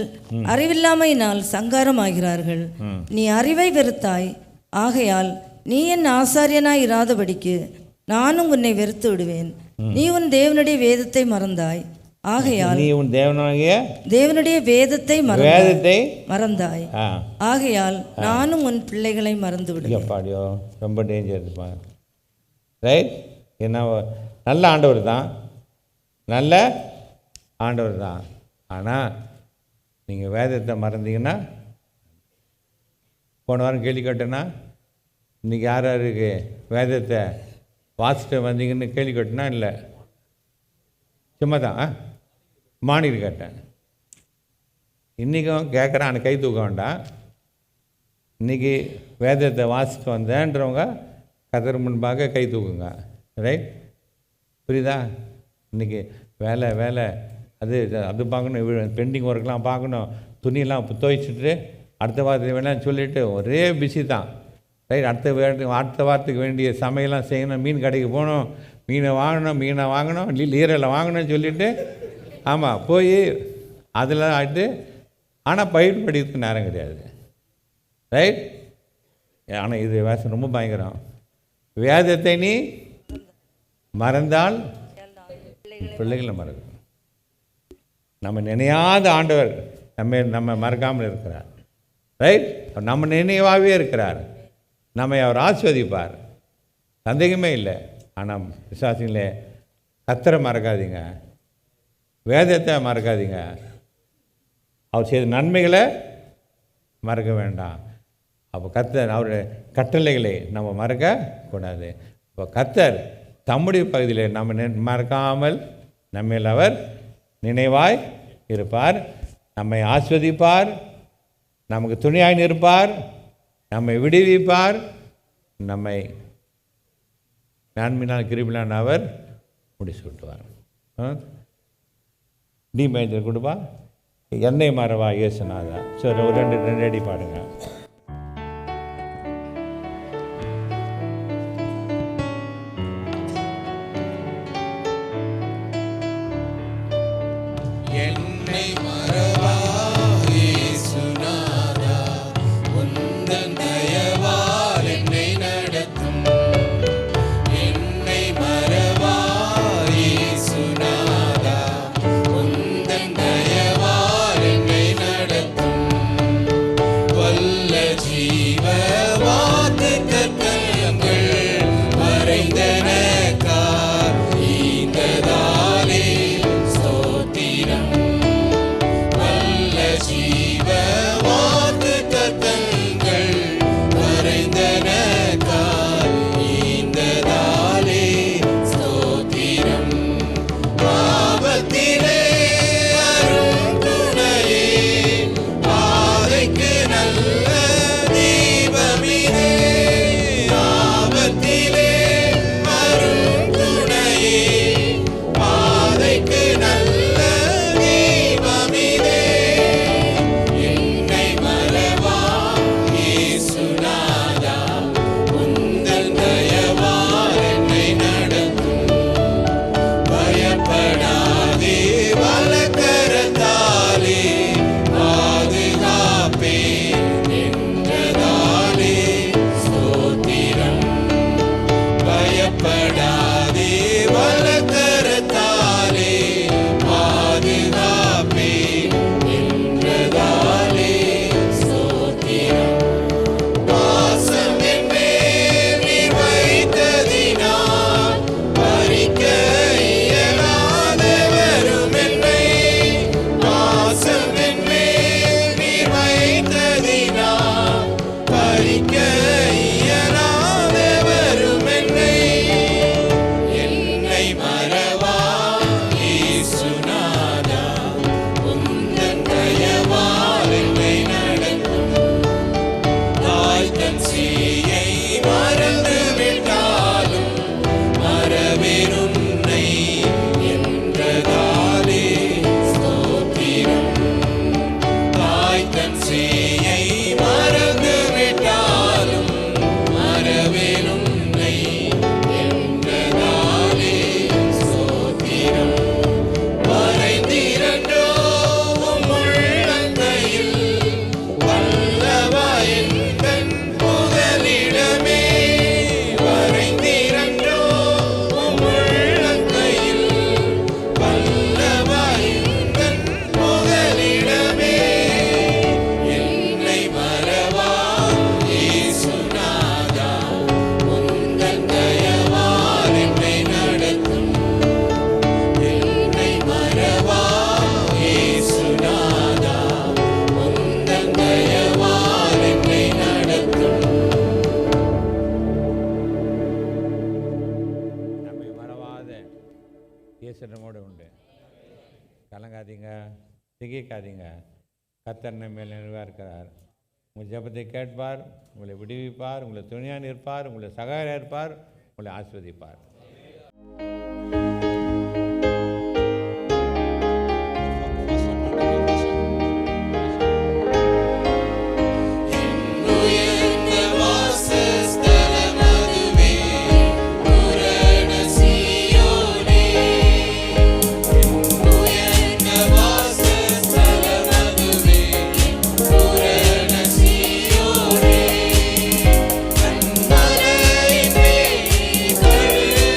அறிவில்லாமையினால் சங்காரமாகிறார்கள். நீ அறிவை வெறுத்தாய், ஆகையால் நீ என் ஆசாரியனாய் இராதபடிக்கு நானும் உன்னை வெறுத்து விடுவேன். நீ உன் தேவனுடைய வேதத்தை மறந்தாய், ஆகையால் நீ உன் தேவனுடைய வேதத்தை மறந்தாய், ஆகையால் நானும் உன் பிள்ளைகளை மறந்து விடுவேன். பாடியோ ரொம்ப டேஞ்சர் ரைட். என்ன நல்ல ஆண்டவர் தான், நல்ல ஆண்டவர் தான். ஆனால் நீங்கள் வேதத்தை மறந்தீங்கன்னா, போன வாரம் கேள்வி கேட்டேன்னா, இன்றைக்கி யார் யாருக்கு வேதத்தை வாசிட்டு வந்தீங்கன்னு கேள்வி கேட்டேன்னா இல்லை, சும்மா தான் மாநில கேட்டேன். இன்றைக்கும் கேட்குறான், கை தூக்க வேண்டாம். இன்றைக்கி வேதத்தை வாசிட்டு வந்தேன்றவங்க கர்த்தர் முன்பாக கை தூக்குங்க. ரைட், புரியுதா? இன்றைக்கி வேலை அது பார்க்கணும், பெண்டிங் ஒர்க்லாம் பார்க்கணும், துணியெல்லாம் துவைச்சிட்டு அடுத்த வாரத்துக்கு வேணாம் சொல்லிவிட்டு ஒரே பிஸி தான். ரைட், அடுத்த வாரத்துக்கு வேண்டிய சமையலாம் செய்யணும், மீன் கடைக்கு போகணும், மீனை வாங்கணும், ஈரலை வாங்கணும்னு சொல்லிவிட்டு ஆமாம் போய் அதில் ஆகிட்டு. ஆனால் பயிர் படிக்கிறதுக்கு நேரம் கிடையாது. ரைட். ஆனால் இது வேஷம் ரொம்ப பயங்கரம். வேதத்தை நீ மறந்தால் பிள்ளைகளை மறக்கும். நம்ம நினையாத ஆண்டவர் நம்ம மறக்காமல் இருக்கிறார். ரைட்? நம்ம நினைவாகவே இருக்கிறார். நம்மை அவர் ஆஸ்வதிப்பார், சந்தேகமே இல்லை. ஆனால் விசுவாசிங்களே, கர்த்தரை மறக்காதீங்க, வேதத்தை மறக்காதீங்க, அவர் செய்த நன்மைகளை மறக்க வேண்டாம். அப்போ கர்த்தர் அவருடைய கட்டளைகளை நம்ம மறக்கக்கூடாது. இப்போ கர்த்தர் தம்முடைய பகுதியில் நம்ம மறக்காமல் நம்மில் அவர் நினைவாய் இருப்பார், நம்மை ஆஸ்வதிப்பார், நமக்கு துணையாய் நிற்பார், நம்மை விடுவிப்பார், நம்மை நன்மையினால் கிருபையினால் அவர் முடிச்சு விட்டுவார். டி மேஜர் கொடுப்பா, என்னை மறவா இயேசுநாதா. சரி, ஒரு ரெண்டு அடி பாடுங்க. என்னை மறவா இயேசுநாதா, உந்தன் தயவால் என்னை நடத்தும். என்னை மறவா இயேசுநாதா, உந்தன் தயவால் என்னை நடத்தும். வல்ல ஜீவ வாக்குத்தத்தங்கள் வரைந்தனக்கார் ஈந்ததாலே ஸ்தோத்திரம். வல்ல ஜீவ வாக்குத்தத்தங்கள் வரைந்தனக்கார் ஈந்ததாலே ஸ்தோத்திரம். ஆபத்திலே அரும் துணையே, பாதைக்கு நல்ல தீபமிதே. ஆபத்திலே அரும் துணையே, பாதைக்கு நல்ல தீபமிதே. என்னை மறவா இயேசுநாதா, உந்தன் தயவால் என்னை நடத்தும். பயப்படாதே வலக்கரத்தாலே பாதுகாப்பேன் என்றதாலே ஸ்தோத்திரம். பயப்படாதே வலக்கரத்தாலே பாதுகாப்பேன் என்றதாலே ஸ்தோத்திரம். பாசம் என் மேல் நீர் வைத்ததினால் பறிக்க இயலாதவரும் என்னை. பாசம் என் மேல் நீர் வைத்ததினால் பறிக்க இயலாதவரும் என்னை. என்னை மறவா இயேசுநாதா, உந்தன் தயவால் என்னை நடத்தும். தாய் தன் சேயை மறந்து விட்டாலும் மறவேன் உன்னை என்றதாலே ஸ்தோத்திரம். தாய் தன் சேயை மறந்து விட்டாலும் மறவேன் உன்னை என்றதாலே ஸ்தோத்திரம். வரைந்திரன்றோ உம் உள்ளங்கையில் வல்லவா எந்தன் புகலிடமே. வரைந்திரன்றோ உம் உள்ளங்கையில் வல்லவா எந்தன் புகலிடமே. என்னை மறவா இயேசுநாதா, உந்தன் தயவால் என்னை நடத்தும். என்னை மறவா இயேசுநாதா, உந்தன் தயவால் என்னை நடத்தும். நம்மை மறவாத இயேசு நம்மோடு உண்டு. கலங்காதீங்க, திகைக்காதீங்க. கர்த்தர் நம்ம மேல் நினைவாக இருக்கிறார். உங்கள் ஜெபத்தை கேட்பார், உங்களை விடுவிப்பார், உங்களை துணையாக நிற்பார், உங்களை சகாயம் இருப்பார், உங்களை ஆசீர்வதிப்பார். உயர்ந்த வாசஸ்தலமதுவே, பூரண சீயோனே. உயர்ந்த வாசஸ்தலமதுவே, பூரண சீயோனே. கண்மலையின் மேல் கழுகு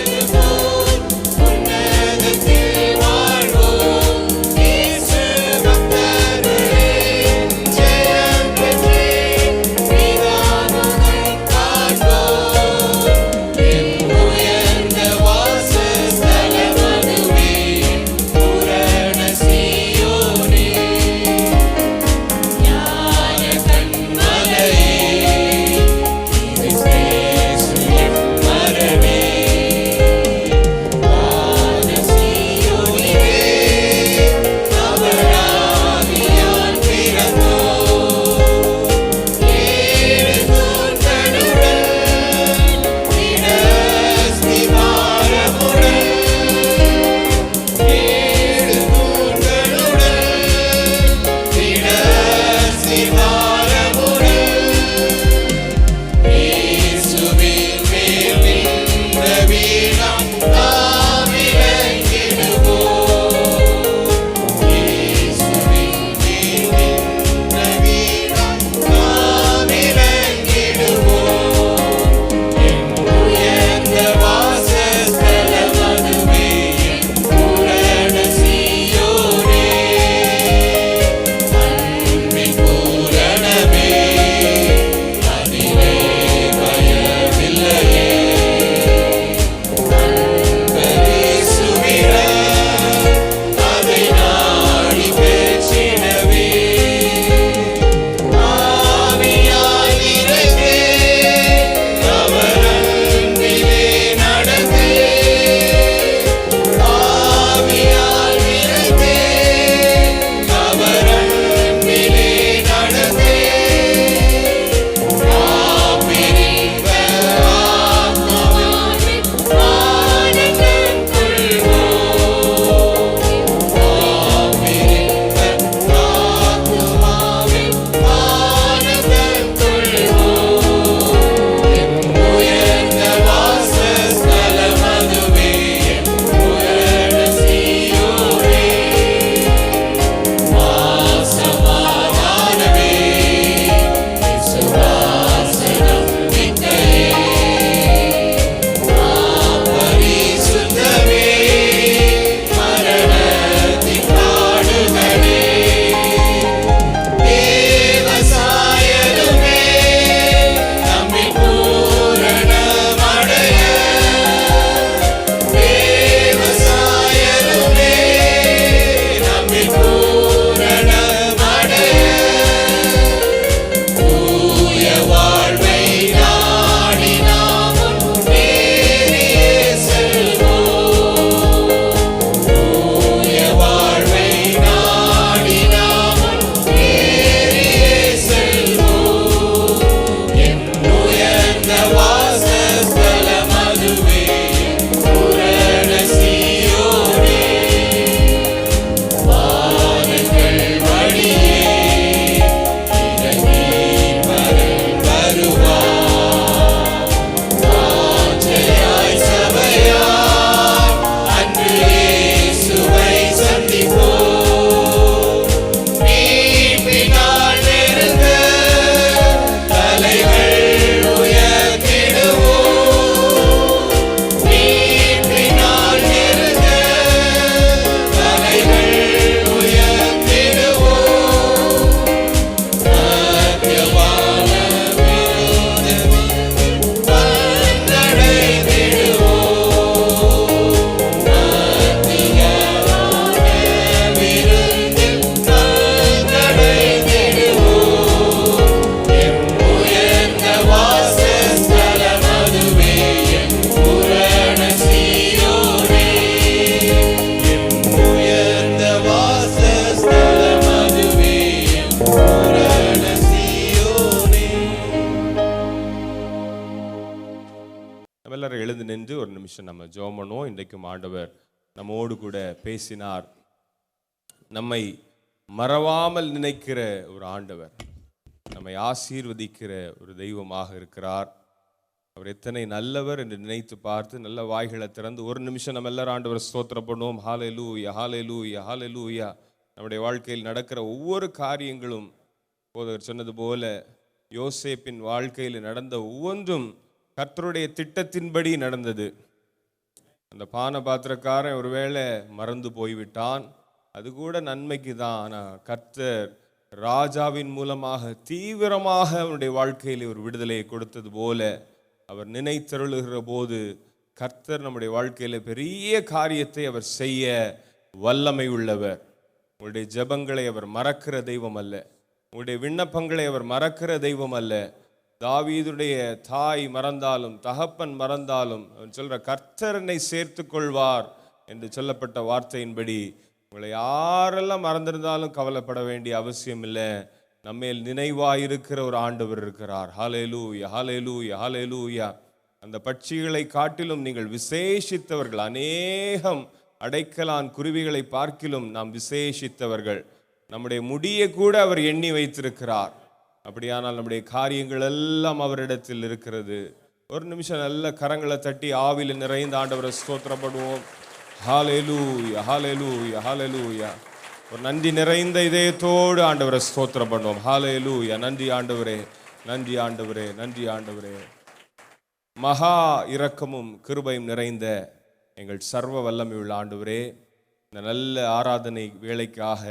நின்று ஒரு நிமிஷம் நம்ம ஜெபம் பண்ணுவோம். இன்றைக்கும் ஆண்டவர் நம்மோடு கூட பேசினார். நம்மை மறவாமல் நினைக்கிற ஒரு ஆண்டவர், நம்மை ஆசீர்வதிக்கிற ஒரு தெய்வமாக இருக்கிறார். அவர் எத்தனை நல்லவர் என்று நினைத்து பார்த்து நல்ல வாய்களை திறந்து ஒரு நிமிஷம் நம்ம எல்லாரும் ஆண்டவர் ஸ்தோத்திரம் பண்ணுவோம். ஹல்லேலூயா, ஹல்லேலூயா, ஹல்லேலூயா. நம்முடைய வாழ்க்கையில் நடக்கிற ஒவ்வொரு காரியங்களும் போதகர் சொன்னது போல யோசேப்பின் வாழ்க்கையில் நடந்த ஒவ்வொன்றும் கர்த்தருடைய திட்டத்தின்படி நடந்தது. அந்த பான பாத்திரக்காரன் ஒருவேளை மறந்து போய்விட்டான், அது கூட நன்மைக்கு தான். ஆனால் கர்த்தர் ராஜாவின் மூலமாக தீவிரமாக அவனுடைய வாழ்க்கையில் ஒரு விடுதலையை கொடுத்தது போல அவர் நினைத்தருளுகிற போது கர்த்தர் நம்முடைய வாழ்க்கையில் பெரிய காரியத்தை அவர் செய்ய வல்லமை உள்ளவர். உங்களுடைய ஜெபங்களை அவர் மறக்கிற தெய்வம் அல்ல, உங்களுடைய விண்ணப்பங்களை அவர் மறக்கிற தெய்வம் அல்ல. தாவீதுடைய தாய் மறந்தாலும் தகப்பன் மறந்தாலும் அவன் சொல்ற கர்த்தர் என்னை சேர்த்து கொள்வார் என்று சொல்லப்பட்ட வார்த்தையின்படி உங்களை யாரெல்லாம் மறந்திருந்தாலும் கவலைப்பட வேண்டிய அவசியம் இல்லை. நம்மேல் நினைவாயிருக்கிற ஒரு ஆண்டவர் இருக்கிறார். ஹல்லேலூயா, ஹல்லேலூயா, ஹல்லேலூயா. அந்த பட்சிகளை காட்டிலும் நீங்கள் விசேஷித்தவர்கள். அநேகம் அடைக்கலான் குருவிகளை பார்க்கிலும் நாம் விசேஷித்தவர்கள். நம்முடைய முடியை கூட அவர் எண்ணி வைத்திருக்கிறார். அப்படியானால் நம்முடைய காரியங்கள் எல்லாம் அவரிடத்தில் இருக்கிறது. ஒரு நிமிஷம் நல்ல கரங்களை தட்டி ஆவியில் நிறைந்த ஆண்டவரை ஸ்தோத்திரப்படுவோம். ஹல்லேலூயா, ஹல்லேலூயா, ஹல்லேலூயா. ஒரு நன்றி நிறைந்த இதயத்தோடு ஆண்டவரை ஸ்தோத்திரம் பண்ணுவோம். ஹல்லேலூயா. நன்றி ஆண்டவரே, நன்றி ஆண்டவரே, நன்றி ஆண்டவரே. மகா இரக்கமும் கிருபையும் நிறைந்த எங்கள் சர்வ வல்லமையுள்ள ஆண்டவரே, இந்த நல்ல ஆராதனை வேலைக்காக,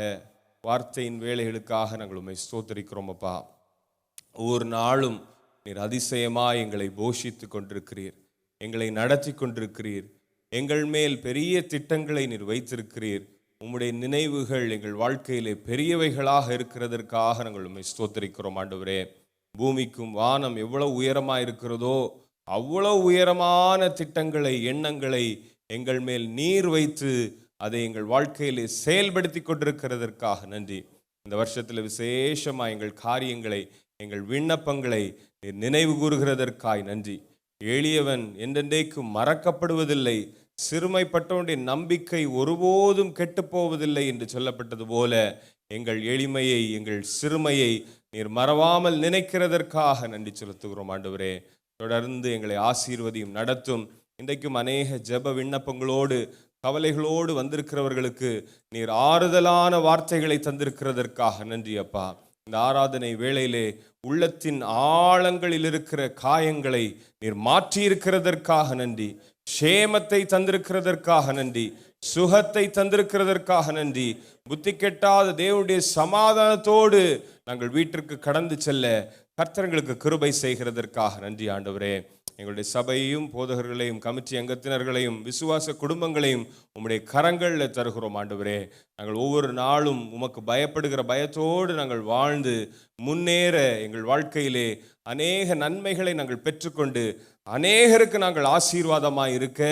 வார்த்தையின் வேலைகளுக்காக நாங்கள் உம்மை ஸ்தோத்திரிக்கிறோம் அப்பா. ஒவ்வொரு நாளும் நீர் அதிசயமாய் எங்களை போஷித்து கொண்டிருக்கிறீர், எங்களை நடத்தி கொண்டிருக்கிறீர். எங்கள் மேல் பெரிய திட்டங்களை நீர் வைத்திருக்கிறீர். உம்முடைய நினைவுகள் எங்கள் வாழ்க்கையிலே பெரியவைகளாக இருக்கிறதற்காக நாங்கள் உம்மை ஸ்தோத்திரிக்கிறோம் ஆண்டவரே. பூமிக்கும் வானம் எவ்வளவு உயரமாக இருக்கிறதோ அவ்வளவு உயரமான திட்டங்களை, எண்ணங்களை எங்கள் மேல் நீர் வைத்து அதை எங்கள் வாழ்க்கையிலே செயல்படுத்தி கொண்டிருக்கிறதற்காக நன்றி. இந்த வருஷத்தில் விசேஷமாக எங்கள் காரியங்களை, எங்கள் விண்ணப்பங்களை நினைவு கூறுகிறதற்காய் நன்றி. எளியவன் என்றென்றைக்கும் மறக்கப்படுவதில்லை, சிறுமைப்பட்டவனுடைய நம்பிக்கை ஒருபோதும் கெட்டுப்போவதில்லை என்று சொல்லப்பட்டது போல எங்கள் எளிமையை, எங்கள் சிறுமையை நீர் மறவாமல் நினைக்கிறதற்காக நன்றி செலுத்துகிறோம் ஆண்டவரே. தொடர்ந்து எங்களை ஆசீர்வதியும், நடத்தும். இன்றைக்கும் அநேக ஜெப விண்ணப்பங்களோடு கவலைகளோடு வந்திருக்கிறவர்களுக்கு நீர் ஆறுதலான வார்த்தைகளை தந்திருக்கிறதற்காக நன்றி அப்பா. இந்த ஆராதனை வேளையிலே உள்ளத்தின் ஆழங்களில் இருக்கிற காயங்களை நீர் மாற்றி இருக்கிறதற்காக நன்றி. க்ஷேமத்தை தந்திருக்கிறதற்காக நன்றி. சுகத்தை தந்திருக்கிறதற்காக நன்றி. புத்தி கெட்டாத தேவனுடைய சமாதானத்தோடு நாங்கள் வீட்டிற்கு கடந்து செல்ல கர்த்தர்களுக்கு கிருபை செய்கிறதற்காக நன்றி ஆண்டவரே. எங்களுடைய சபையையும் போதகர்களையும் கமிட்டி அங்கத்தினர்களையும் விசுவாச குடும்பங்களையும் உம்முடைய கரங்களில் தருகிறோம் ஆண்டவரே. நாங்கள் ஒவ்வொரு நாளும் உமக்கு பயப்படுகிற பயத்தோடு நாங்கள் வாழ்ந்து முன்னேற எங்கள் வாழ்க்கையிலே அநேக நன்மைகளை நாங்கள் பெற்றுக்கொண்டு அநேகருக்கு நாங்கள் ஆசீர்வாதமாக இருக்க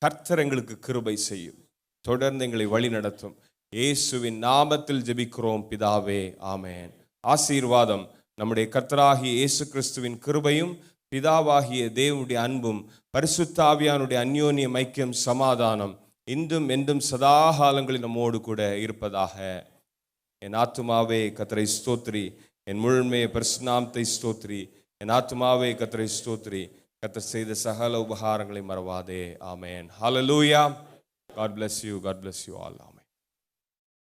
கர்த்தர் எங்களுக்கு கிருபை செய்யும். தொடர்ந்து எங்களை வழி நடத்தும். இயேசுவின் நாமத்தில் ஜெபிக்கிறோம் பிதாவே, ஆமென். ஆசீர்வாதம் நம்முடைய கர்த்தராகிய இயேசு கிறிஸ்துவின் கிருபையும் பிதாவாகிய தேவனுடைய அன்பும் பரிசுத்த ஆவியானுடைய அந்யோன்ய ஐக்கியம் சமாதானம் இன்றும் என்றும் சதாகாலங்களில் நம்மோடு கூட இருப்பதாக. என் ஆத்துமாவே கர்த்தரை ஸ்தோத்திரி, என் முழுமையை பரிசுநாமத்தை ஸ்தோத்திரி. என் ஆத்துமாவே கர்த்தரை ஸ்தோத்திரி, கர்த்தர் செய்த சகல உபகாரங்களை மறவாதே. ஆமென். ஹல்லேலூயா. God bless you. God bless you all.